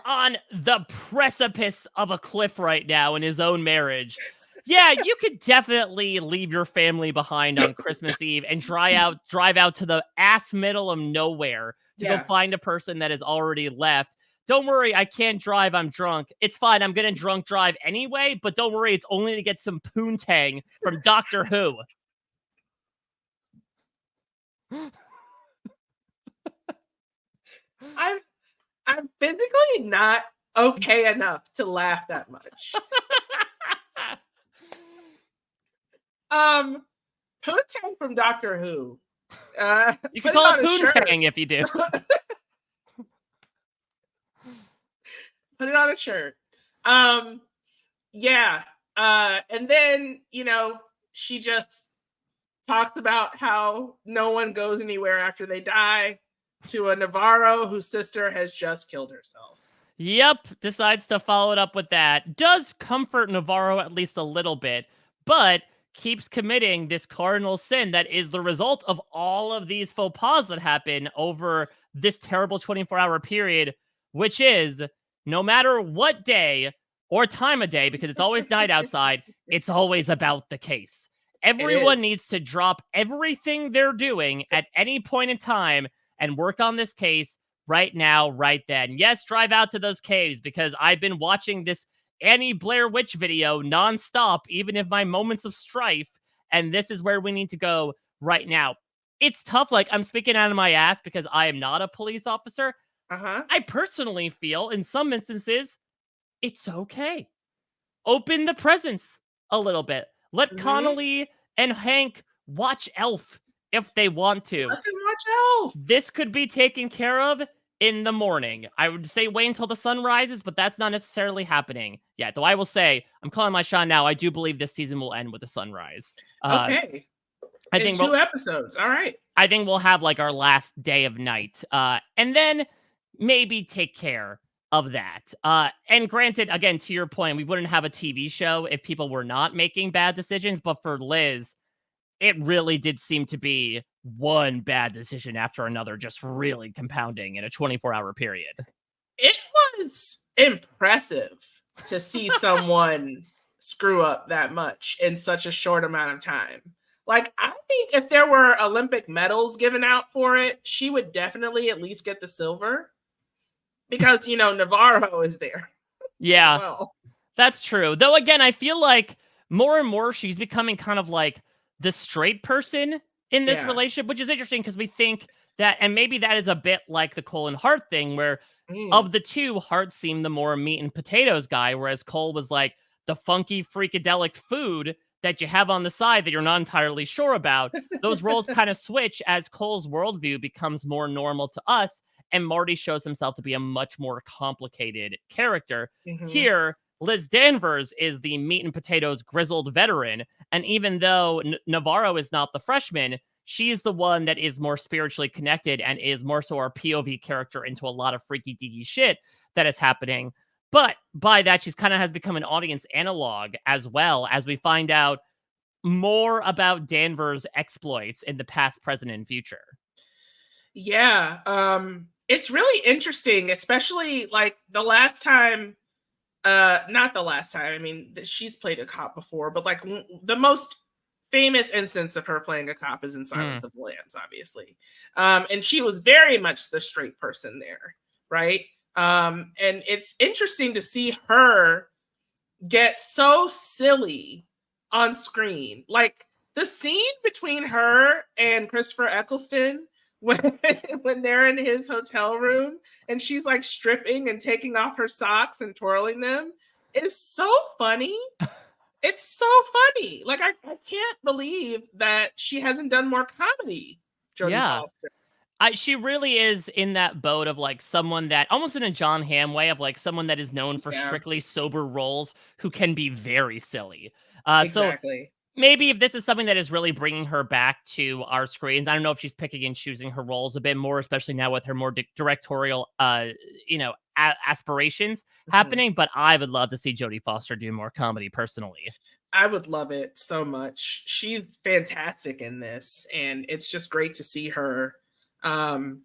on the precipice of a cliff right now in his own marriage. Yeah, you could definitely leave your family behind on Christmas Eve and drive out to the ass middle of nowhere to go find a person that has already left. Don't worry, I can't drive, I'm drunk. It's fine, I'm gonna drunk drive anyway, but don't worry, it's only to get some poontang from Doctor Who. I'm physically not okay enough to laugh that much. Poontang from Doctor Who. You can call it poontang if you do. Put it on a shirt. And then, she just talks about how no one goes anywhere after they die to a Navarro whose sister has just killed herself. Yep, decides to follow it up with that. Does comfort Navarro at least a little bit, but keeps committing this cardinal sin that is the result of all of these faux pas that happen over this terrible 24-hour period, which is no matter what day or time of day, because it's always night outside, it's always about the case. Everyone needs to drop everything they're doing at any point in time and work on this case right now, right then. Yes, drive out to those caves, because I've been watching this Annie Blair Witch video nonstop, even in my moments of strife, and this is where we need to go right now. It's tough. Like, I'm speaking out of my ass because I am not a police officer. I personally feel in some instances it's okay. Open the presents a little bit. Let Connolly and Hank watch Elf if they want to. Let them watch Elf. This could be taken care of in the morning. I would say wait until the sun rises, but that's not necessarily happening yet. Though I will say, I'm calling my shot now. I do believe this season will end with a sunrise. Okay. I think 2 episodes. All right. I think we'll have like our last day of night. And then maybe take care of that. And granted, again, to your point, we wouldn't have a TV show if people were not making bad decisions. But for Liz, it really did seem to be one bad decision after another, just really compounding in a 24-hour period. It was impressive to see someone screw up that much in such a short amount of time. Like, I think if there were Olympic medals given out for it, she would definitely at least get the silver. because Navarro is there as Yeah, well. that's true. Though again, I feel like more and more she's becoming kind of like the straight person in this Yeah. relationship, which is interesting because we think that, and maybe that is a bit like the Cole and Hart thing, where Mm. of the two, Hart seemed the more meat and potatoes guy, whereas Cole was like the funky, freakadelic food that you have on the side that you're not entirely sure about. Those roles kind of switch as Cole's worldview becomes more normal to us, and Marty shows himself to be a much more complicated character. Hmm. Here, Liz Danvers is the meat and potatoes grizzled veteran, and even though Navarro is not the freshman, she's the one that is more spiritually connected and is more so our POV character into a lot of freaky deaky shit that is happening. But by that, she's kind of has become an audience analog as well, as we find out more about Danvers' exploits in the past, present, and future. Yeah. It's really interesting, especially like the last time, not the last time. I mean, she's played a cop before, but like the most famous instance of her playing a cop is in Silence of the Lambs, obviously. And she was very much the straight person there, right? And it's interesting to see her get so silly on screen. Like the scene between her and Christopher Eccleston when when they're in his hotel room and she's like stripping and taking off her socks and twirling them is so funny. It's so funny. Like I can't believe that she hasn't done more comedy, Jodie Yeah. Foster. She really is in that boat of like someone that almost in a John Hamm way of like someone that is known for Yeah, strictly sober roles who can be very silly. So exactly. maybe if this is something that is really bringing her back to our screens, I don't know if she's picking and choosing her roles a bit more, especially now with her more directorial, aspirations Mhm. happening. But I would love to see Jodie Foster do more comedy personally. I would love it so much. She's fantastic in this, and it's just great to see her um,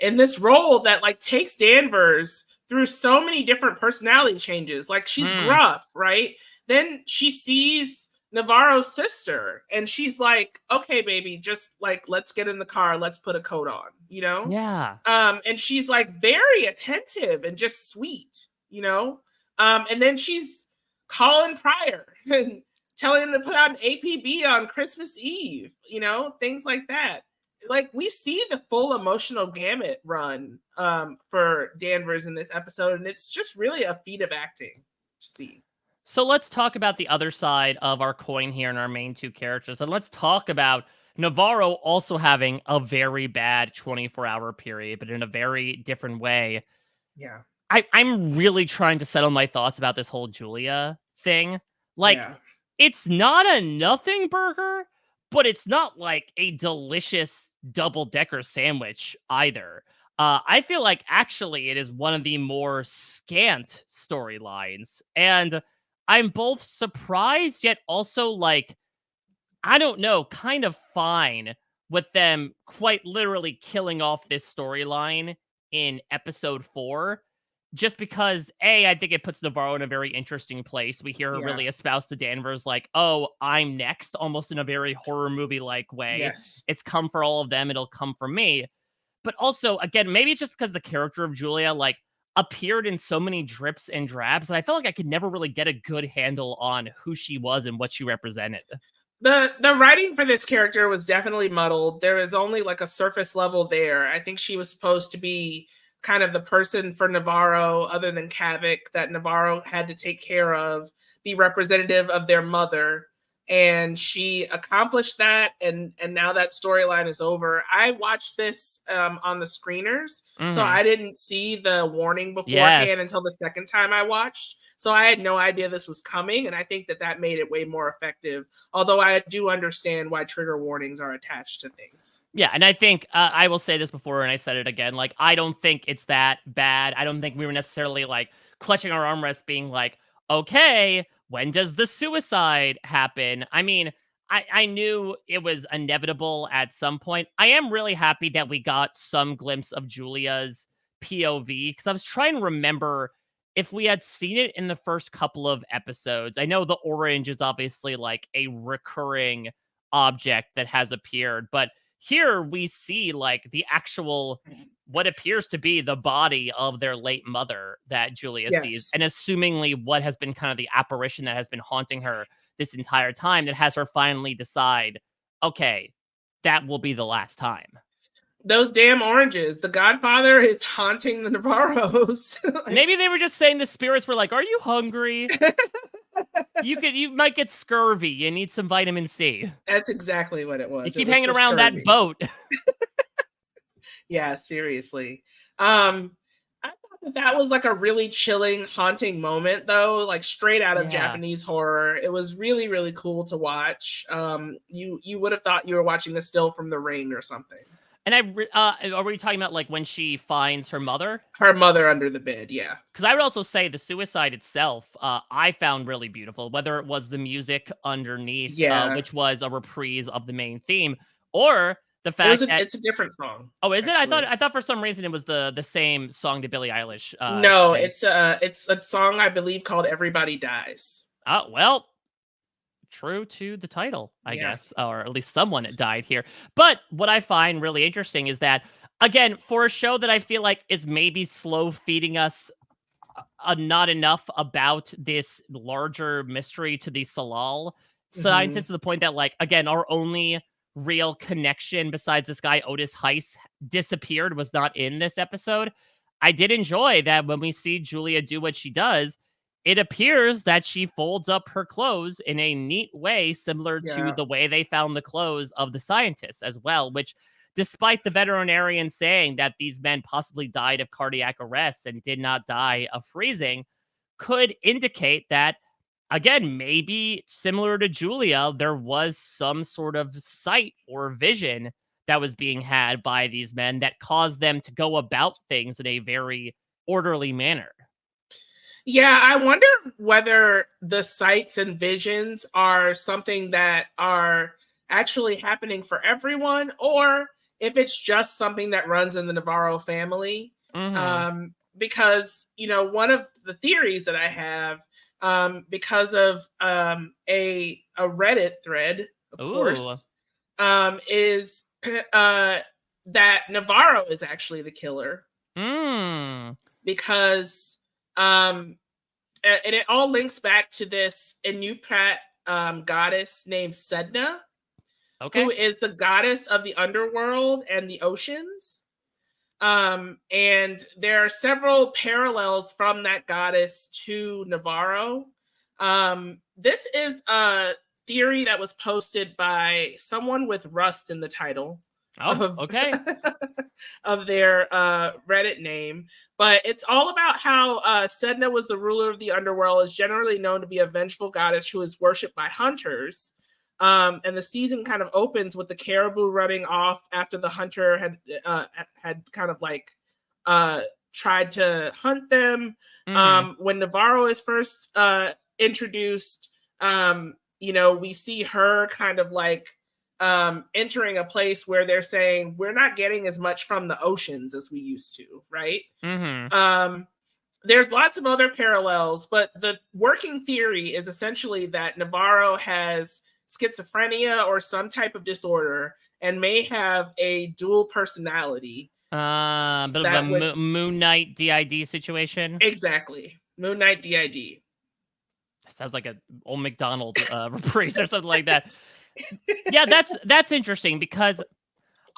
in this role that like takes Danvers through so many different personality changes. Like she's Mm, gruff, right? Then she sees Navarro's sister, and she's like, "Okay, baby, just like let's get in the car, let's put a coat on," you know. yeah. And she's like very attentive and just sweet, you know. And then she's calling Pryor and telling him to put out an APB on Christmas Eve, you know, things like that. Like we see the full emotional gamut run for Danvers in this episode, and it's just really a feat of acting to see. So let's talk about the other side of our coin here in our main two characters. And let's talk about Navarro also having a very bad 24-hour period, but in a very different way. Yeah. I'm really trying to settle my thoughts about this whole Julia thing. Like, Yeah. it's not a nothing burger, but it's not like a delicious double-decker sandwich either. I feel like actually it is one of the more scant storylines. And I'm both surprised yet also like, I don't know, kind of fine with them quite literally killing off this storyline in episode 4. Just because, A, I think it puts Navarro in a very interesting place. We hear her Yeah. really espouse to Danvers, like, oh, I'm next, almost in a very horror movie like way. Yes. It's come for all of them, it'll come for me. But also, again, maybe it's just because the character of Julia, like, appeared in so many drips and drabs that I felt like I could never really get a good handle on who she was and what she represented. The writing for this character was definitely muddled. There was only like a surface level there. I think she was supposed to be kind of the person for Navarro, other than Kavik, that Navarro had to take care of, be representative of their mother. And she accomplished that, and now that storyline is over. I watched this on the screeners, so Mhm. I didn't see the warning beforehand Yes. until the second time I watched. So I had no idea this was coming, and I think that made it way more effective. Although I do understand why trigger warnings are attached to things. Yeah, and I think I will say this before, and I said it again. Like, I don't think it's that bad. I don't think we were necessarily like clutching our armrests, being like, "Okay, when does the suicide happen?" I mean, I knew it was inevitable at some point. I am really happy that we got some glimpse of Julia's POV because I was trying to remember if we had seen it in the first couple of episodes. I know the orange is obviously like a recurring object that has appeared, but here we see like the actual, what appears to be the body of their late mother that Julia sees, Yes. and assumingly what has been kind of the apparition that has been haunting her this entire time that has her finally decide, okay, that will be the last time. Those damn oranges. The Godfather is haunting the Navarros. Maybe they were just saying the spirits were like, are you hungry? You might get scurvy. You need some vitamin C. That's exactly what it was. You It keep was hanging for around scurvy. that boat. Yeah, seriously. I thought that was like a really chilling, haunting moment, though, like straight out of Japanese horror. It was really, really cool to watch. You would have thought you were watching a still from The Ring or something. And are we talking about like when she finds her mother? Her mother under the bed, yeah. Because I would also say the suicide itself, I found really beautiful. Whether it was the music underneath, which was a reprise of the main theme, or the fact that it's a different song. Oh, is actually. it? I thought for some reason it was the same song to Billie Eilish. No, sang. it's a song I believe called "Everybody Dies." Oh, well, true to the title, I guess, or at least someone died here. But what I find really interesting is that, again, for a show that I feel like is maybe slow feeding us not enough about this larger mystery to the Salal scientists, to the point that, like, again, our only real connection besides this guy Otis Heiss disappeared was not in this episode. I did enjoy that when we see Julia do what she does, it appears that she folds up her clothes in a neat way, similar to the way they found the clothes of the scientists as well, which, despite the veterinarian saying that these men possibly died of cardiac arrest and did not die of freezing, could indicate that, again, maybe similar to Julia, there was some sort of sight or vision that was being had by these men that caused them to go about things in a very orderly manner. Yeah, I wonder whether the sights and visions are something that are actually happening for everyone, or if it's just something that runs in the Navarro family. Because, one of the theories that I have, because of a Reddit thread, of course, is that Navarro is actually the killer. Because and it all links back to this Inupiat goddess named Sedna, who is the goddess of the underworld and the oceans. And there are several parallels from that goddess to Navarro. This is a theory that was posted by someone with Rust in the title. Of their Reddit name, but it's all about how Sedna was the ruler of the underworld, is generally known to be a vengeful goddess who is worshipped by hunters. And the season kind of opens with the caribou running off after the hunter had kind of like tried to hunt them. When Navarro is first introduced, we see her kind of like entering a place where they're saying we're not getting as much from the oceans as we used to, right? There's lots of other parallels, but the working theory is essentially that Navarro has schizophrenia or some type of disorder and may have a dual personality. Bit of a Moon Knight DID situation. Exactly. Moon Knight DID. Sounds like an old McDonald reprise or something like that. Yeah, that's interesting, because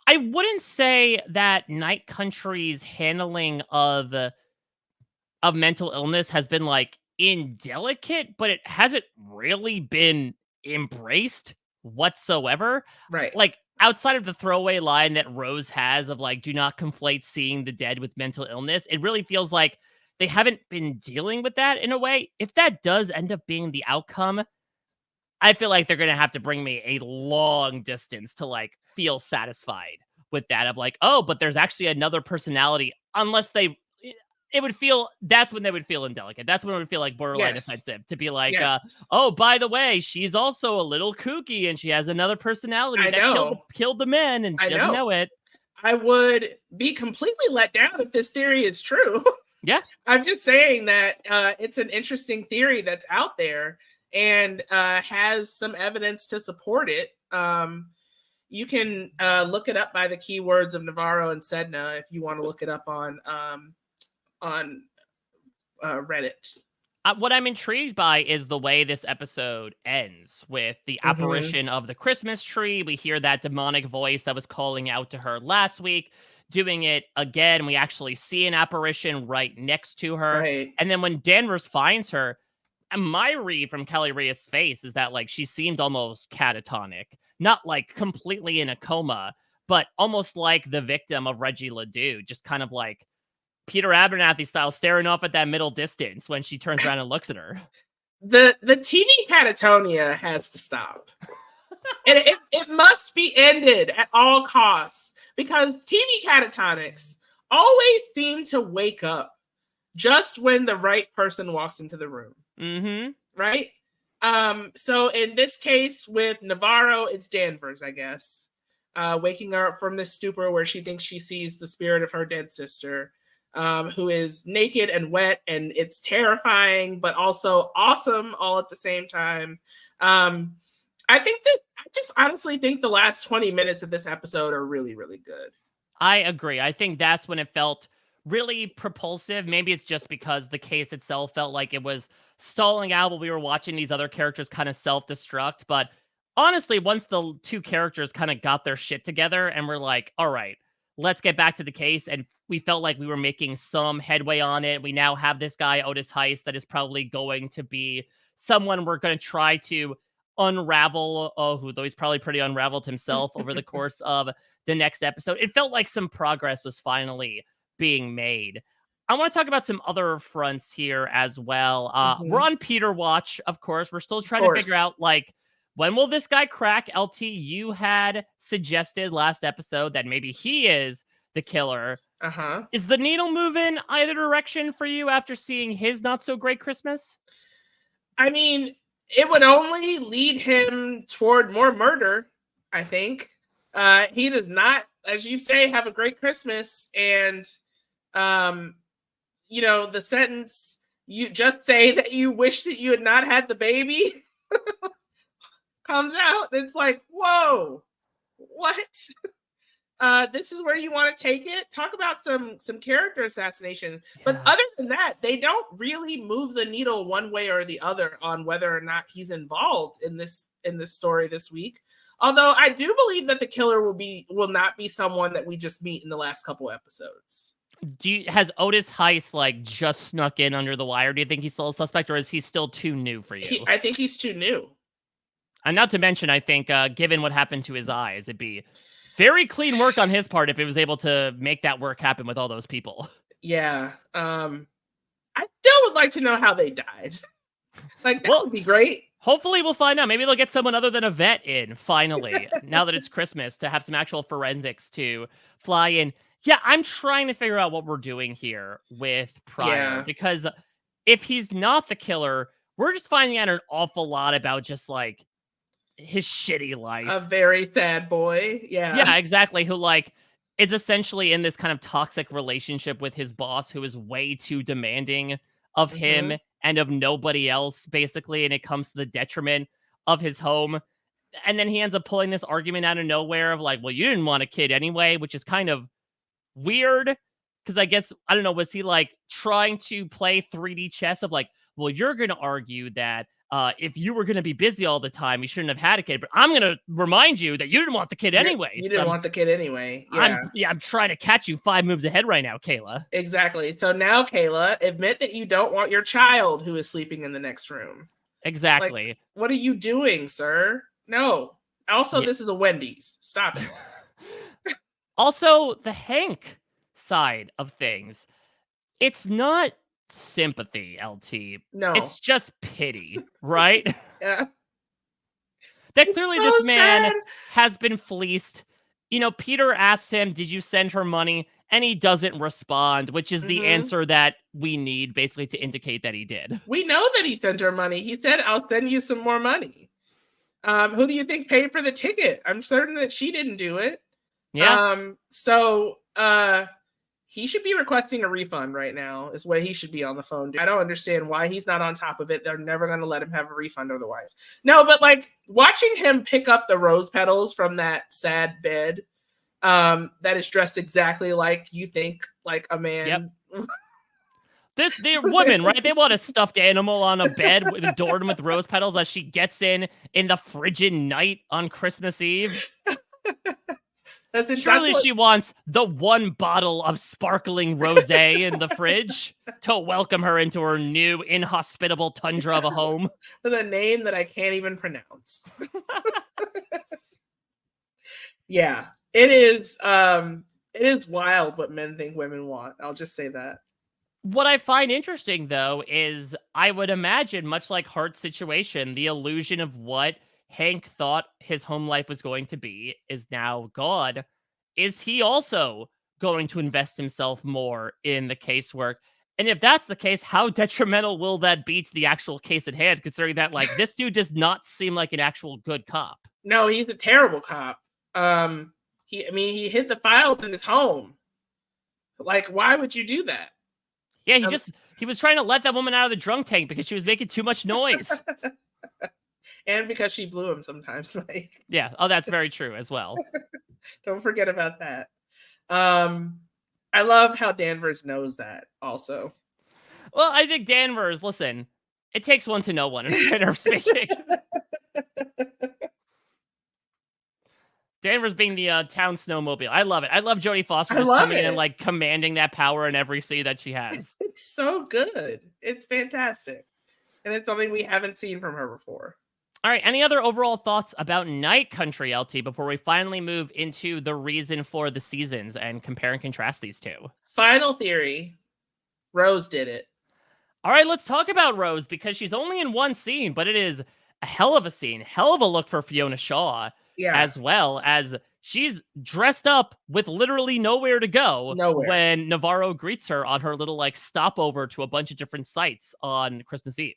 I wouldn't say that Night Country's handling of mental illness has been like indelicate, but it hasn't really been embraced whatsoever. Right. Like, outside of the throwaway line that Rose has of like, do not conflate seeing the dead with mental illness, it really feels like they haven't been dealing with that in a way. If that does end up being the outcome, I feel like they're going to have to bring me a long distance to like feel satisfied with that, of like, oh, but there's actually another personality, unless that's when they would feel indelicate. That's when it would feel like borderline offensive to be like, oh, by the way, she's also a little kooky and she has another personality that killed the men and she doesn't know it. I would be completely let down if this theory is true. Yeah. I'm just saying that it's an interesting theory that's out there and has some evidence to support it. You can look it up by the keywords of Navarro and Sedna if you want to look it up on Reddit. What I'm intrigued by is the way this episode ends with the apparition of the Christmas tree. We hear that demonic voice that was calling out to her last week, doing it again. We actually see an apparition right next to her. Right. And then when Danvers finds her, and my read from Kelly Ria's face is that like she seemed almost catatonic, not like completely in a coma, but almost like the victim of Reggie Ledoux, just kind of like Peter Abernathy style, staring off at that middle distance when she turns around and looks at her. The TV catatonia has to stop. And it must be ended at all costs, because TV catatonics always seem to wake up just when the right person walks into the room. Right? So in this case with Navarro, it's Danvers, I guess, waking her up from this stupor where she thinks she sees the spirit of her dead sister, who is naked and wet, and it's terrifying, but also awesome all at the same time. I just honestly think the last 20 minutes of this episode are really, really good. I agree. I think that's when it felt really propulsive. Maybe it's just because the case itself felt like it was stalling out while we were watching these other characters kind of self-destruct. But honestly, once the two characters kind of got their shit together and we're like, all right, let's get back to the case. And we felt like we were making some headway on it. We now have this guy, Otis Heiss, that is probably going to be someone we're going to try to unravel, though he's probably pretty unraveled himself over the course of the next episode. It felt like some progress was finally being made. I want to talk about some other fronts here as well. We're on Peter watch, of course. We're still trying to figure out, like, when will this guy crack? LT, you had suggested last episode that maybe he is the killer. Is the needle moving either direction for you after seeing his not so great Christmas? I mean, it would only lead him toward more murder, I think. He does not, as you say, have a great Christmas. And, you know, the sentence, you just say that you wish that you had not had the baby, comes out. It's like, whoa, what? This is where you want to take it? Talk about some character assassination. Yeah. But other than that, they don't really move the needle one way or the other on whether or not he's involved in this story this week. Although I do believe that the killer will not be someone that we just meet in the last couple episodes. Has Otis Heiss like just snuck in under the wire? Do you think he's still a suspect, or is he still too new for you? I think he's too new. And not to mention, I think given what happened to his eyes, it'd be very clean work on his part if it was able to make that work happen with all those people. Yeah. I still would like to know how they died. Like, that would be great. Hopefully we'll find out. Maybe they'll get someone other than a vet in, finally, now that it's Christmas, to have some actual forensics to fly in. Yeah, I'm trying to figure out what we're doing here with Pryor. Because if he's not the killer, we're just finding out an awful lot about just, like, his shitty life. A very sad boy. Yeah, exactly. Who, like, is essentially in this kind of toxic relationship with his boss, who is way too demanding of him and of nobody else, basically, and it comes to the detriment of his home. And then he ends up pulling this argument out of nowhere of like, well, you didn't want a kid anyway, which is kind of weird. Because I guess, I don't know, was he like trying to play 3D chess of like, well, you're going to argue that if you were going to be busy all the time, you shouldn't have had a kid. But I'm going to remind you that you didn't want the kid anyway. You didn't want the kid anyway. Yeah. I'm trying to catch you 5 moves ahead right now, Kayla. Exactly. So now, Kayla, admit that you don't want your child who is sleeping in the next room. Exactly. Like, what are you doing, sir? No. Also, This is a Wendy's. Stop it. Also, the Hank side of things. It's not sympathy, LT. No. It's just pity, right? Yeah. That clearly so this man has been fleeced. You know, Peter asks him, did you send her money? And he doesn't respond, which is the answer that we need basically to indicate that he did. We know that he sent her money. He said, I'll send you some more money. Who do you think paid for the ticket? I'm certain that she didn't do it. Yeah. So he should be requesting a refund right now, is what he should be on the phone. I don't understand why he's not on top of it. They're never going to let him have a refund otherwise. No, but like watching him pick up the rose petals from that sad bed that is dressed exactly like you think like a man. Yep. They're women, right? They want a stuffed animal on a bed adorned with rose petals as she gets in the frigid night on Christmas Eve. Surely she wants the one bottle of sparkling rosé in the fridge to welcome her into her new inhospitable tundra of a home. With a name that I can't even pronounce. Yeah, it is wild what men think women want. I'll just say that. What I find interesting, though, is I would imagine, much like Hart's situation, the illusion of what Hank thought his home life was going to be is now gone. Is he also going to invest himself more in the casework? And if that's the case, how detrimental will that be to the actual case at hand, considering that, like, this dude does not seem like an actual good cop? No, he's a terrible cop. He hid the files in his home. Like, why would you do that? Yeah, he was trying to let that woman out of the drunk tank because she was making too much noise. And because she blew him sometimes. Like. Yeah, that's very true as well. Don't forget about that. I love how Danvers knows that also. Well, I think Danvers, listen, it takes one to know one, in manner of speaking. Danvers being the town snowmobile. I love it. I love Jodie Foster just coming in and like commanding that power in every scene that she has. It's so good. It's fantastic. And it's something we haven't seen from her before. All right. Any other overall thoughts about Night Country, LT, before we finally move into the reason for the seasons and compare and contrast these two? Final theory. Rose did it. All right. Let's talk about Rose because she's only in one scene, but it is a hell of a scene. Hell of a look for Fiona Shaw. Yeah. As well as she's dressed up with literally nowhere to go when Navarro greets her on her little like stopover to a bunch of different sites on Christmas Eve.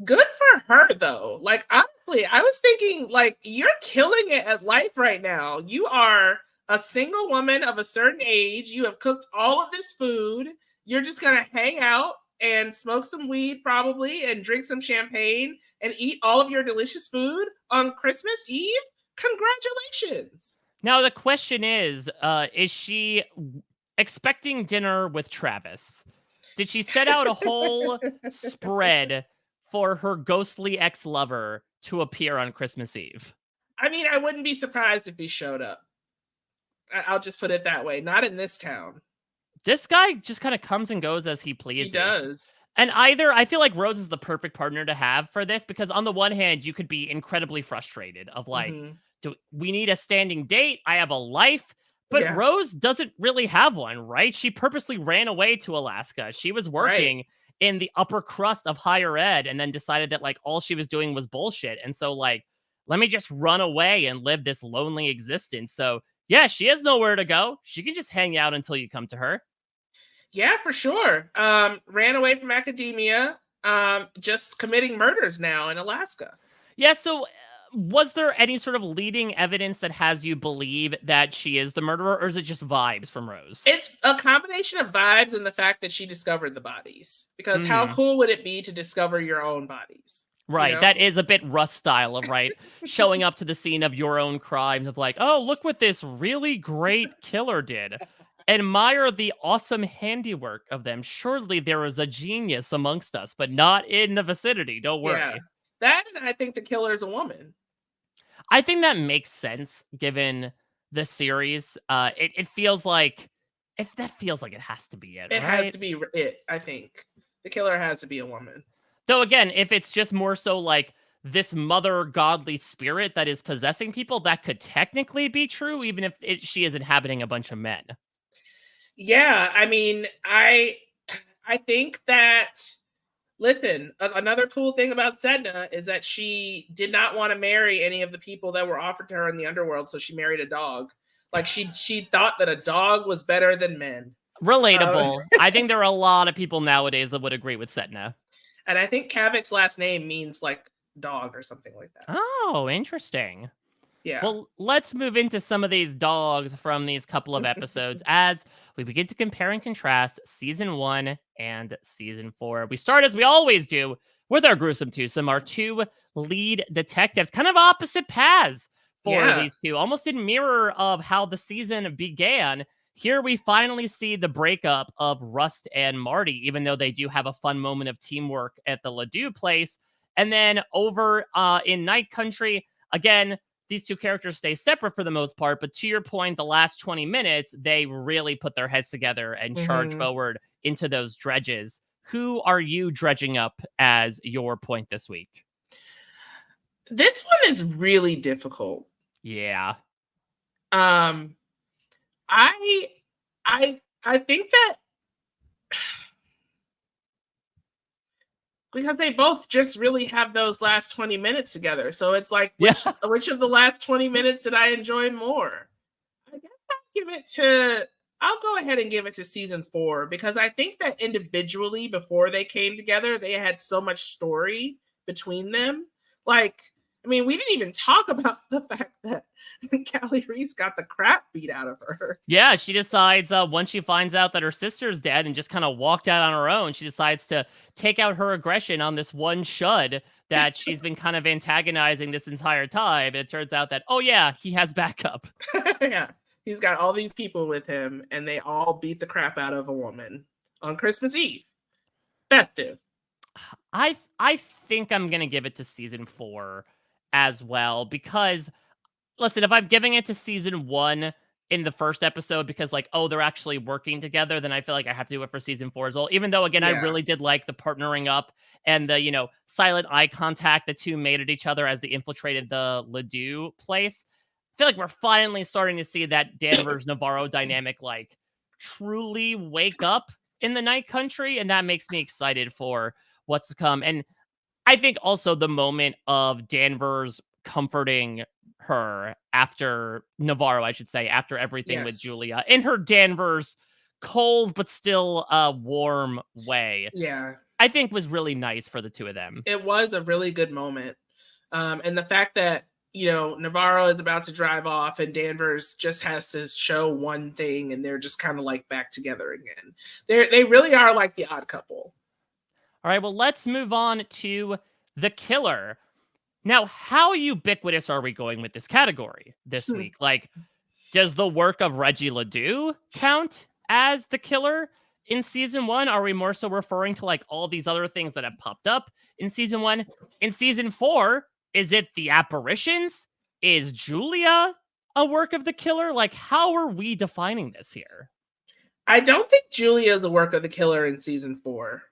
Good for her though. Like honestly, I was thinking like you're killing it at life right now. You are a single woman of a certain age. You have cooked all of this food. You're just gonna hang out and smoke some weed probably and drink some champagne and eat all of your delicious food on Christmas Eve. Congratulations. Now, the question is she expecting dinner with Travis? Did she set out a whole spread for her ghostly ex-lover to appear on Christmas Eve? I mean, I wouldn't be surprised if he showed up. I'll just put it that way. Not in this town. This guy just kind of comes and goes as he pleases. He does. And I feel like Rose is the perfect partner to have for this because on the one hand, you could be incredibly frustrated of like, we need a standing date. I have a life. But Rose doesn't really have one, right? She purposely ran away to Alaska. She was working in the upper crust of higher ed and then decided that like all she was doing was bullshit. And so like, let me just run away and live this lonely existence. So yeah, she has nowhere to go. She can just hang out until you come to her. Yeah, for sure. Ran away from academia, just committing murders now in Alaska. Yeah, so was there any sort of leading evidence that has you believe that she is the murderer, or is it just vibes from Rose? It's a combination of vibes and the fact that she discovered the bodies. Because how cool would it be to discover your own bodies? Right, you know? That is a bit Rust style of, right, showing up to the scene of your own crimes of like, oh, look what this really great killer did. Admire the awesome handiwork of them. Surely there is a genius amongst us, but not in the vicinity. Don't worry. Yeah. That, and I think the killer is a woman. I think that makes sense given the series. It feels like it has to be it. It has to be it. I think the killer has to be a woman. Though again, if it's just more so like this mother godly spirit that is possessing people, that could technically be true, even if she is inhabiting a bunch of men. Yeah, I mean, I think that. Listen, another cool thing about Sedna is that she did not want to marry any of the people that were offered to her in the underworld, so she married a dog. Like she thought that a dog was better than men. Relatable. I think there are a lot of people nowadays that would agree with Sedna. And I think Kavik's last name means like dog or something like that. Oh, interesting. Yeah. Well, let's move into some of these dogs from these couple of episodes as we begin to compare and contrast season 1 and season 4. We start, as we always do, with our gruesome twosome, our two lead detectives, kind of opposite paths for Yeah. these two, almost in mirror of how the season began. Here we finally see the breakup of Rust and Marty, even though they do have a fun moment of teamwork at the Ledoux place. And then over in Night Country, again, these two characters stay separate for the most part, but to your point, the last 20 minutes, they really put their heads together and charge forward into those dredges. Who are you dredging up as your point this week? This one is really difficult. Yeah. I think that because they both just really have those last 20 minutes together. So it's like, which of the last 20 minutes did I enjoy more? I guess I'll go ahead and give it to season 4, because I think that individually, before they came together, they had so much story between them. Like, I mean, we didn't even talk about the fact that Callie Reese got the crap beat out of her. Yeah, she decides once she finds out that her sister's dead and just kind of walked out on her own, she decides to take out her aggression on this one shud that she's been kind of antagonizing this entire time. And it turns out that, oh yeah, he has backup. Yeah, he's got all these people with him, and they all beat the crap out of a woman on Christmas Eve. Festive. I think I'm going to give it to season 4 as well, because listen, if I'm giving it to season 1 in the first episode because like, oh, they're actually working together, then I feel like I have to do it for season 4 as well. Even though, again, I really did like the partnering up and the, silent eye contact the two made at each other as they infiltrated the Ledoux place. I feel like we're finally starting to see that Danvers-Navarro dynamic like truly wake up in the Night Country, and that makes me excited for what's to come. And I think also the moment of Danvers comforting her after Navarro, I should say, after everything with Julia, in her Danvers cold but still warm way. Yeah. I think was really nice for the two of them. It was a really good moment. And the fact that, Navarro is about to drive off and Danvers just has to show one thing and they're just kind of like back together again. They really are like the odd couple. All right, well, let's move on to the killer. Now, how ubiquitous are we going with this category this week? Like, does the work of Reggie Ledoux count as the killer in season 1? Are we more so referring to like all these other things that have popped up in season 1? In season 4, is it the apparitions? Is Julia a work of the killer? Like, how are we defining this here? I don't think Julia is the work of the killer in season 4.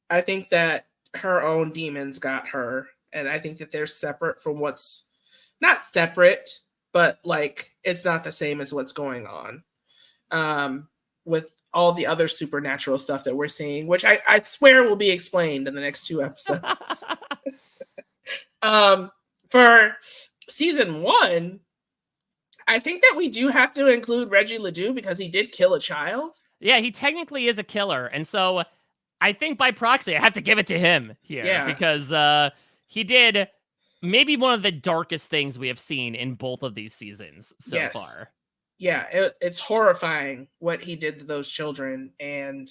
I think that her own demons got her, and I think that they're separate from what's not separate, but like it's not the same as what's going on with all the other supernatural stuff that we're seeing, which I swear will be explained in the next 2 episodes. For season 1, I think that we do have to include Reggie Ledoux because he did kill a child. Yeah, he technically is a killer, and so I think by proxy, I have to give it to him here because he did maybe one of the darkest things we have seen in both of these seasons so far. Yeah, it's horrifying what he did to those children, and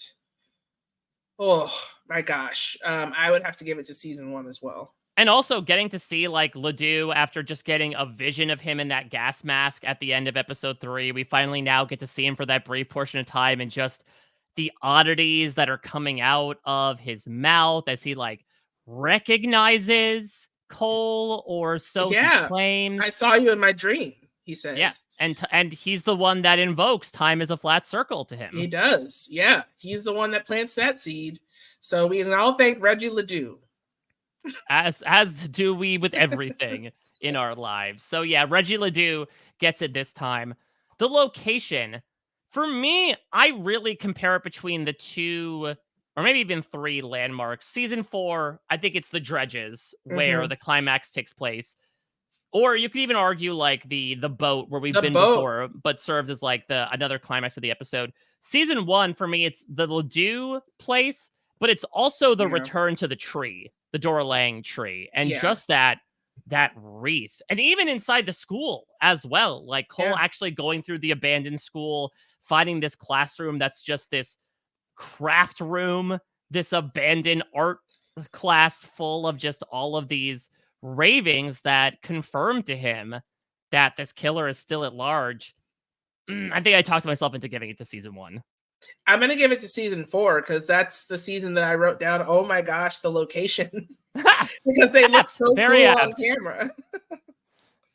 oh my gosh, I would have to give it to season 1 as well. And also getting to see like Ledoux after just getting a vision of him in that gas mask at the end of episode 3. We finally now get to see him for that brief portion of time and just the oddities that are coming out of his mouth as he like recognizes Cole, or so he claims. I saw you in my dream, he says. Yes, and he's the one that invokes time as a flat circle to him. He does. Yeah, he's the one that plants that seed. So we can all thank Reggie Ledoux. As do we with everything in our lives. So yeah, Reggie Ledoux gets it this time. The location, for me, I really compare it between the 2 or maybe even 3 landmarks. Season 4, I think it's the dredges where the climax takes place. Or you could even argue like the boat where we've been before, but serves as like another climax of the episode. Season 1, for me, it's the Ledoux place, but it's also the return to the tree, the Dora Lang tree. And just that that wreath. And even inside the school as well, like Cole actually going through the abandoned school, finding this classroom that's just this craft room, this abandoned art class full of just all of these ravings that confirm to him that this killer is still at large. I think I talked myself into giving it to season 1. I'm going to give it to season 4 because that's the season that I wrote down. Oh my gosh, the locations. Because they look so cool on camera.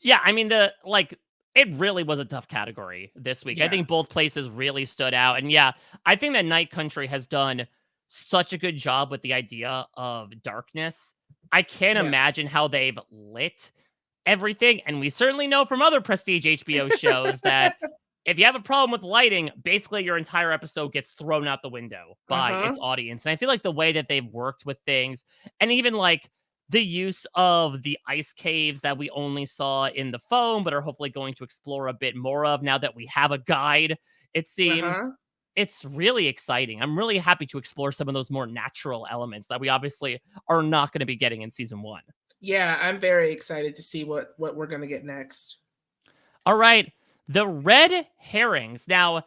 Yeah, I mean, it really was a tough category this week. I think both places really stood out. And yeah, I think that Night Country has done such a good job with the idea of darkness. I can't imagine how they've lit everything. And we certainly know from other prestige HBO shows that if you have a problem with lighting, basically your entire episode gets thrown out the window by its audience. And I feel like the way that they've worked with things, and even like the use of the ice caves that we only saw in the foam, but are hopefully going to explore a bit more of now that we have a guide, it seems. It's really exciting. I'm really happy to explore some of those more natural elements that we obviously are not going to be getting in season 1. Yeah, I'm very excited to see what we're going to get next. All right. The red herrings. Now,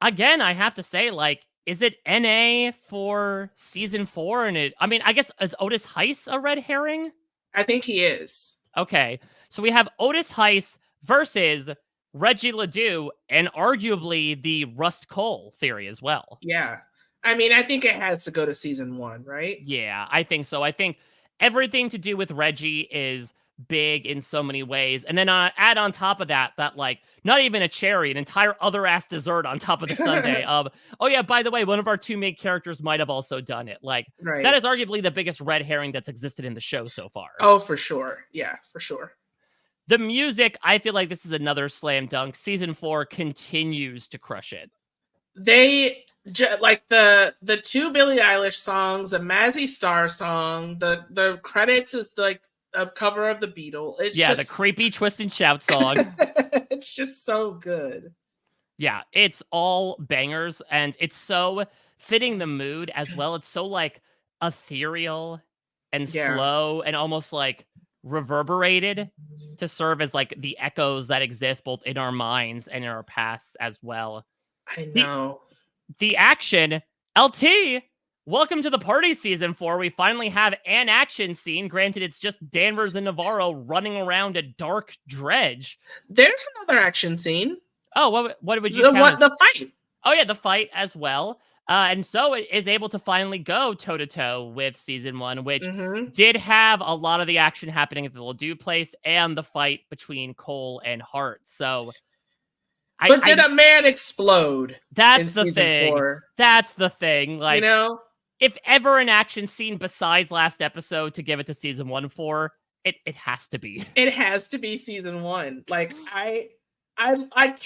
again, I have to say, like, is it NA for season 4? And I guess, is Otis Heiss a red herring? I think he is. Okay. So we have Otis Heiss versus Reggie Ledoux, and arguably the Rust Cole theory as well. Yeah. I mean, I think it has to go to season 1, right? Yeah, I think so. I think everything to do with Reggie is big in so many ways. And then add on top of that, like, not even a cherry, an entire other ass dessert on top of the sundae of, oh yeah, by the way, one of our 2 main characters might have also done it. Like, that is arguably the biggest red herring that's existed in the show so far. Oh, for sure. Yeah, for sure. The music, I feel like this is another slam dunk. Season 4 continues to crush it. They like the 2 Billie Eilish songs, a Mazzy Star song, the credits is like a cover of the Beatles. It's just the creepy twist and shout song. It's just so good. Yeah, it's all bangers, and it's so fitting the mood as well. It's so like ethereal and slow and almost like reverberated to serve as like the echoes that exist both in our minds and in our pasts as well. I know. The action, LT, welcome to the party season 4. We finally have an action scene. Granted, it's just Danvers and Navarro running around a dark dredge. There's another action scene. Oh, what would you count the fight? Oh yeah, the fight as well. And so it is able to finally go toe-to-toe with season 1, which did have a lot of the action happening at the Ledoux place and the fight between Cole and Hart. So, but did a man explode? That's the thing. 4? That's the thing. Like, you know, if ever an action scene besides last episode to give it to season 1 for, it has to be. It has to be season 1. Like, I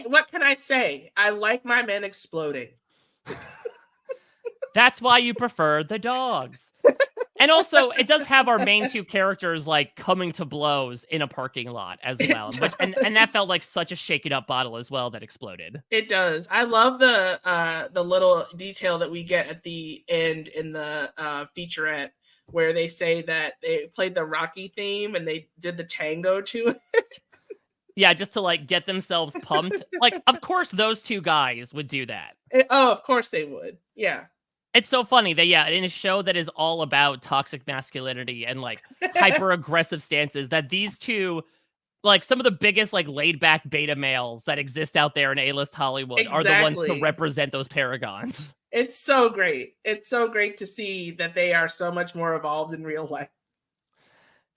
what can I say? I like my men exploding. That's why you prefer the dogs. And also, it does have our main 2 characters like coming to blows in a parking lot as well. And that felt like such a shaken up bottle as well that exploded. It does. I love the little detail that we get at the end in the featurette where they say that they played the Rocky theme and they did the tango to it. Yeah, just to like get themselves pumped. Like, of course those 2 guys would do that. Oh, of course they would. Yeah. It's so funny that, yeah, in a show that is all about toxic masculinity and like hyper aggressive stances, that these 2, like some of the biggest like laid back beta males that exist out there in A-list Hollywood are the ones to represent those paragons. It's so great. It's so great to see that they are so much more evolved in real life.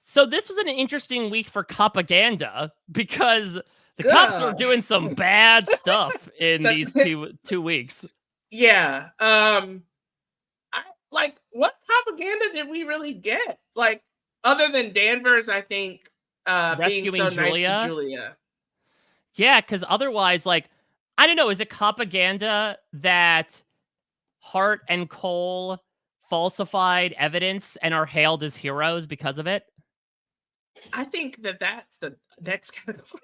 So this was an interesting week for Copaganda because the cops are doing some bad stuff in these two weeks. Yeah. Like, what propaganda did we really get? Like, other than Danvers, I think, being so nice to Julia. Yeah, because otherwise, like, I don't know, is it propaganda that Hart and Cole falsified evidence and are hailed as heroes because of it? I think that's the next category.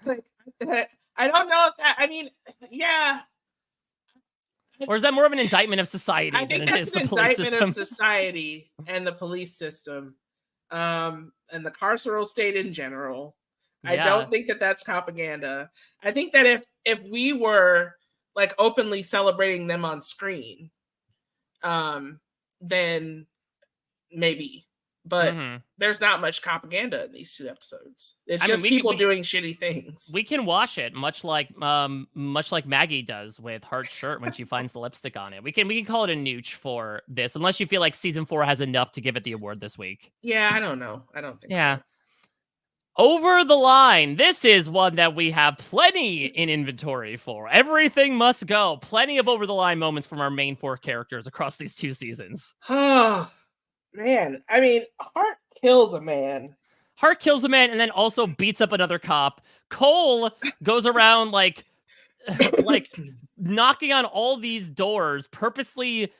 Like, I don't know if that, I mean, yeah. Or is that more of an indictment of society? I think that's an indictment of society and the police system. and the carceral state in general. I Yeah. don't think that that's propaganda. I think that if we were like openly celebrating them on screen, then maybe. But there's not much propaganda in these 2 episodes. It's just people doing shitty things. We can wash it much like Maggie does with Hart's shirt when she finds the lipstick on it. We can call it a nooch for this, unless you feel like season 4 has enough to give it the award this week. Yeah, I don't know. I don't think so. Over the line. This is one that we have plenty in inventory for. Everything must go. Plenty of over the line moments from our main 4 characters across these 2 seasons. Oh, man. I mean, Hart kills a man. Hart kills a man and then also beats up another cop. Cole goes around like knocking on all these doors, purposely,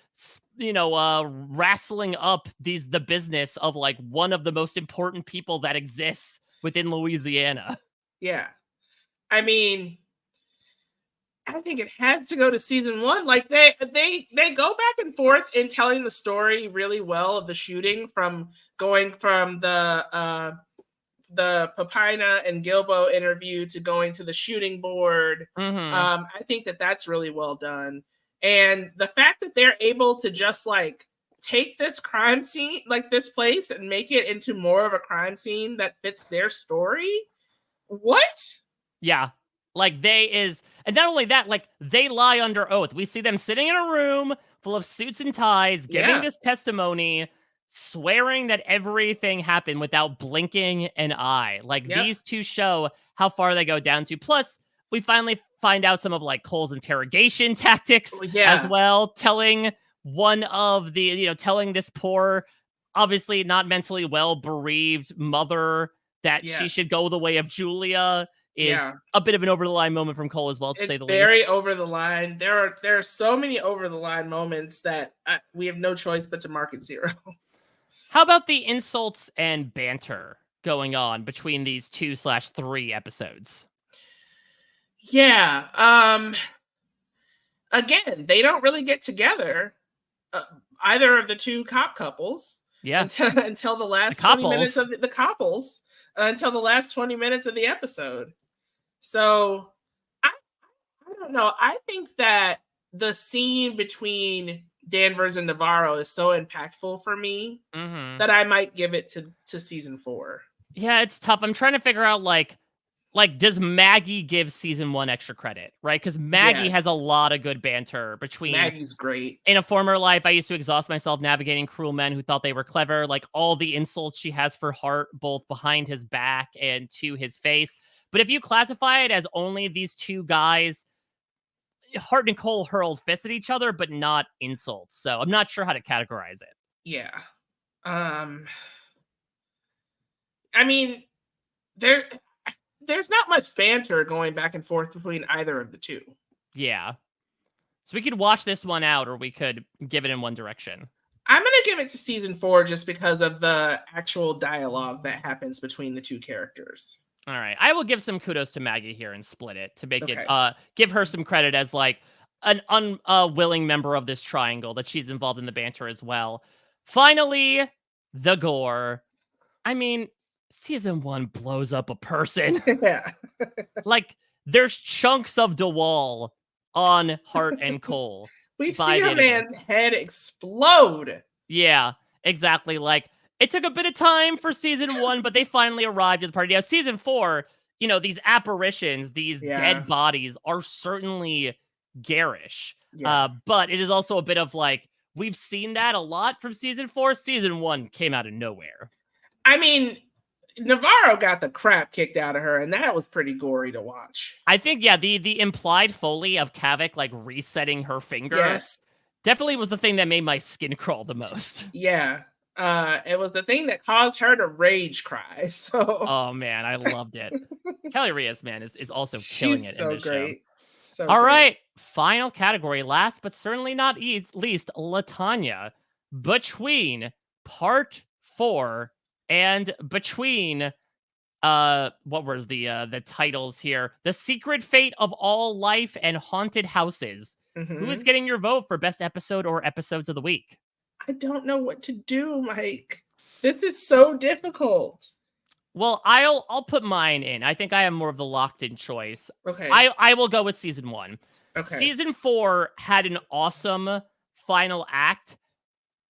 wrestling up the business of like one of the most important people that exists within Louisiana. Yeah. I mean, I think it has to go to season 1. Like they go back and forth in telling the story really well of the shooting, from going from the Papina and Gilbo interview to going to the shooting board. I think that that's really well done. And the fact that they're able to just like take this crime scene, like this place, and make it into more of a crime scene that fits their story. What? Yeah. Like and not only that, like they lie under oath. We see them sitting in a room full of suits and ties, giving this testimony, swearing that everything happened without blinking an eye. Like these 2 show how far they go down to. Plus, we finally find out some of like Cole's interrogation tactics as well, telling this poor, obviously not mentally well, bereaved mother that she should go the way of Julia is a bit of an over the line moment from Cole as well, to say the least. It's very over the line. There are so many over the line moments that we have no choice but to mark it 0. How about the insults and banter going on between these 2/3 episodes? Yeah. Again, they don't really get together, either of the 2 cop couples. Yeah. Until the last 20 minutes of the couples, until the last 20 minutes of the episode. So I don't know. I think that the scene between Danvers and Navarro is so impactful for me that I might give it to season 4. Yeah, it's tough. I'm trying to figure out like does Maggie give season 1 extra credit, right? Because Maggie has a lot of good banter between. Maggie's great. In a former life, I used to exhaust myself navigating cruel men who thought they were clever. Like all the insults she has for Hart, both behind his back and to his face. But if you classify it as only these 2 guys, Hart and Cole hurled fists at each other, but not insults. So I'm not sure how to categorize it. Yeah. I mean, there's not much banter going back and forth between either of the 2. Yeah. So we could wash this one out, or we could give it in one direction. I'm going to give it to season 4 just because of the actual dialogue that happens between the 2 characters. All right. I will give some kudos to Maggie here and split it to make it, give her some credit as like an unwilling member of this triangle, that she's involved in the banter as well. Finally, the gore. I mean, season 1 blows up a person. Yeah. Like there's chunks of DeWall on Hart and Cole. We see a man's head explode. Yeah, exactly. Like it took a bit of time for season 1, but they finally arrived at the party. Now, season 4, these apparitions, these dead bodies are certainly garish. Yeah. But it is also a bit of like, we've seen that a lot from season 4. Season 1 came out of nowhere. I mean, Navarro got the crap kicked out of her, and that was pretty gory to watch. I think, the implied Foley of Kavik like resetting her finger definitely was the thing that made my skin crawl the most. Yeah. It was the thing that caused her to rage cry. So oh man, I loved it. Kelly Reyes, man, is also killing it in this great. Show. All right, final category, last but certainly not least, LaTonya. Between part 4 and between what was the titles here? The Secret Fate of All Life and Haunted Houses. Who is getting your vote for best episode or episodes of the week? I don't know what to do, Mike. This is so difficult. Well, I'll put mine in. I think I am more of the locked-in choice. Okay. I will go with season 1. Okay. Season 4 had an awesome final act.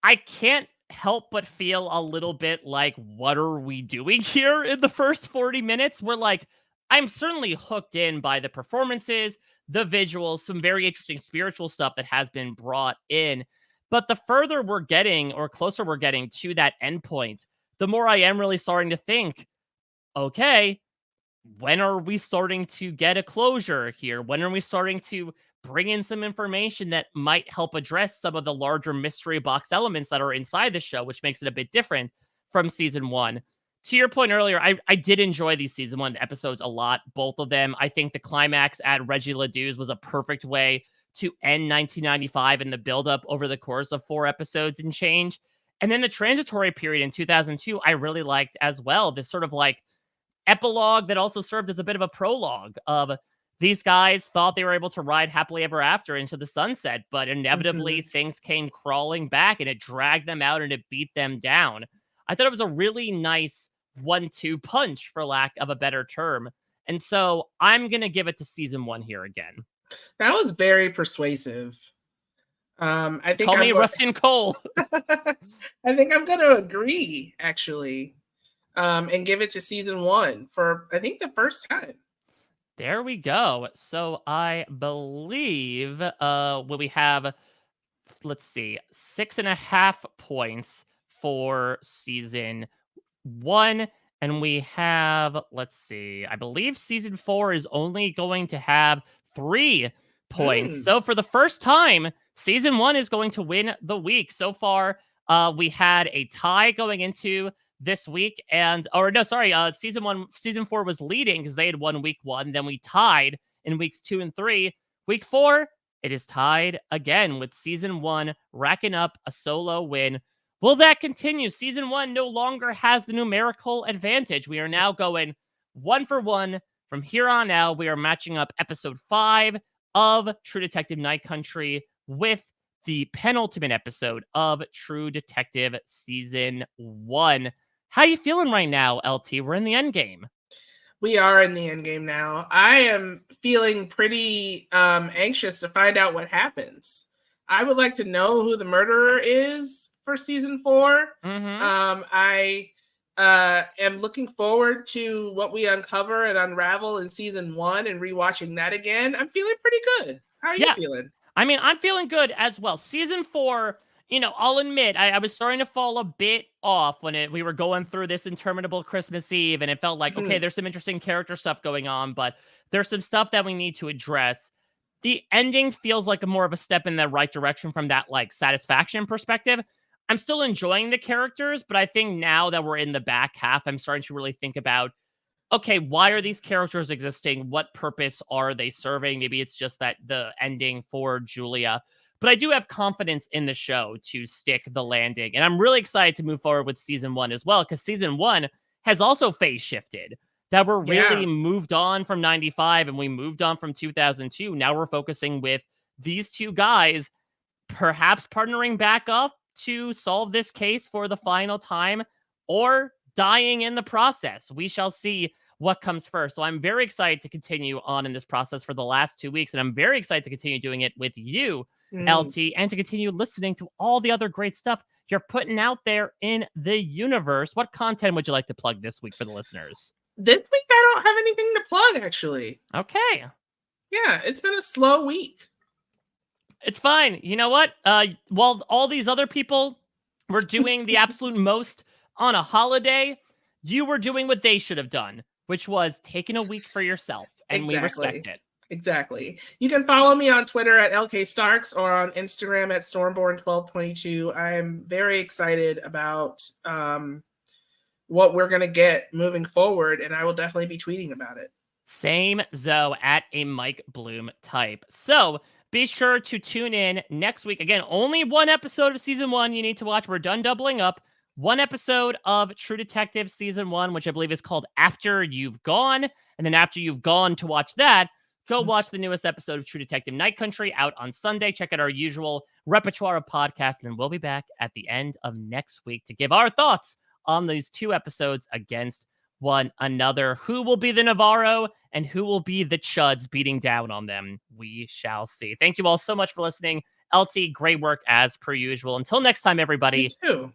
I can't help but feel a little bit like, what are we doing here in the first 40 minutes? We're like, I'm certainly hooked in by the performances, the visuals, some very interesting spiritual stuff that has been brought in. But the further we're getting or closer we're getting to that endpoint, the more I am really starting to think, okay, when are we starting to get a closure here? When are we starting to bring in some information that might help address some of the larger mystery box elements that are inside the show, which makes it a bit different from season 1? To your point earlier, I did enjoy these season 1 episodes a lot, both of them. I think the climax at Reggie Ledoux's was a perfect way to end 1995 and the buildup over the course of 4 episodes and change. And then the transitory period in 2002, I really liked as well. This sort of like epilogue that also served as a bit of a prologue of these guys thought they were able to ride happily ever after into the sunset, but inevitably things came crawling back and it dragged them out and it beat them down. I thought it was a really nice 1-2 punch, for lack of a better term. And so I'm going to give it to season 1 here again. That was very persuasive. I think Call me Rustin Cole. I think I'm going to agree, actually. And give it to season 1 for, I think, the first time. There we go. So I believe we have, let's see, 6.5 points for season 1. And we have, let's see, I believe season 4 is only going to have 3 points. So for the first time, season 1 is going to win the week. So far, we had a tie going into this week, and season 4 was leading because they had won week 1. Then we tied in weeks 2 and 3. Week 4, it is tied again with season 1 racking up a solo win. Will that continue? Season 1 no longer has the numerical advantage. We are now going 1 for 1 from here on out. We are matching up episode 5 of True Detective Night Country with the penultimate episode of True Detective season 1. How you feeling right now, LT? We're in the end game. We are in the end game now. I am feeling pretty anxious to find out what happens. I would like to know who the murderer is for season 4. I am looking forward to what we uncover and unravel in season 1 and rewatching that again. I'm feeling pretty good. How are you feeling? I mean, I'm feeling good as well. Season 4, I'll admit, I was starting to fall a bit off when we were going through this interminable Christmas Eve, and it felt like, okay, there's some interesting character stuff going on, but there's some stuff that we need to address. The ending feels like more of a step in the right direction from that, like, satisfaction perspective. I'm still enjoying the characters, but I think now that we're in the back half, I'm starting to really think about, okay, why are these characters existing? What purpose are they serving? Maybe it's just that the ending for Julia. But I do have confidence in the show to stick the landing. And I'm really excited to move forward with season 1 as well, because season 1 has also phase shifted. That we're really moved on from 95 and we moved on from 2002. Now we're focusing with these 2 guys, perhaps partnering back up to solve this case for the final time, or dying in the process. We shall see what comes first. So I'm very excited to continue on in this process for the last 2 weeks. And I'm very excited to continue doing it with you, LT, and to continue listening to all the other great stuff you're putting out there in the universe. What content would you like to plug this week for the listeners? This week, I don't have anything to plug, actually. Okay. Yeah, it's been a slow week. It's fine. You know what? While all these other people were doing the absolute most on a holiday, you were doing what they should have done, which was taking a week for yourself. And we respect it. Exactly. You can follow me on Twitter at LK Starks or on Instagram at Stormborn1222. I'm very excited about what we're going to get moving forward, and I will definitely be tweeting about it. Same Zoe at a Mike Bloom type. So be sure to tune in next week. Again, only 1 episode of season 1 you need to watch. We're done doubling up. 1 episode of True Detective season 1, which I believe is called After You've Gone. And then after you've gone to watch that, go watch the newest episode of True Detective Night Country out on Sunday. Check out our usual repertoire of podcasts, and we'll be back at the end of next week to give our thoughts on these 2 episodes against one another. Who will be the Navarro and who will be the Chuds beating down on them? We shall see. Thank you all so much for listening. LT, great work as per usual. Until next time, everybody. You too.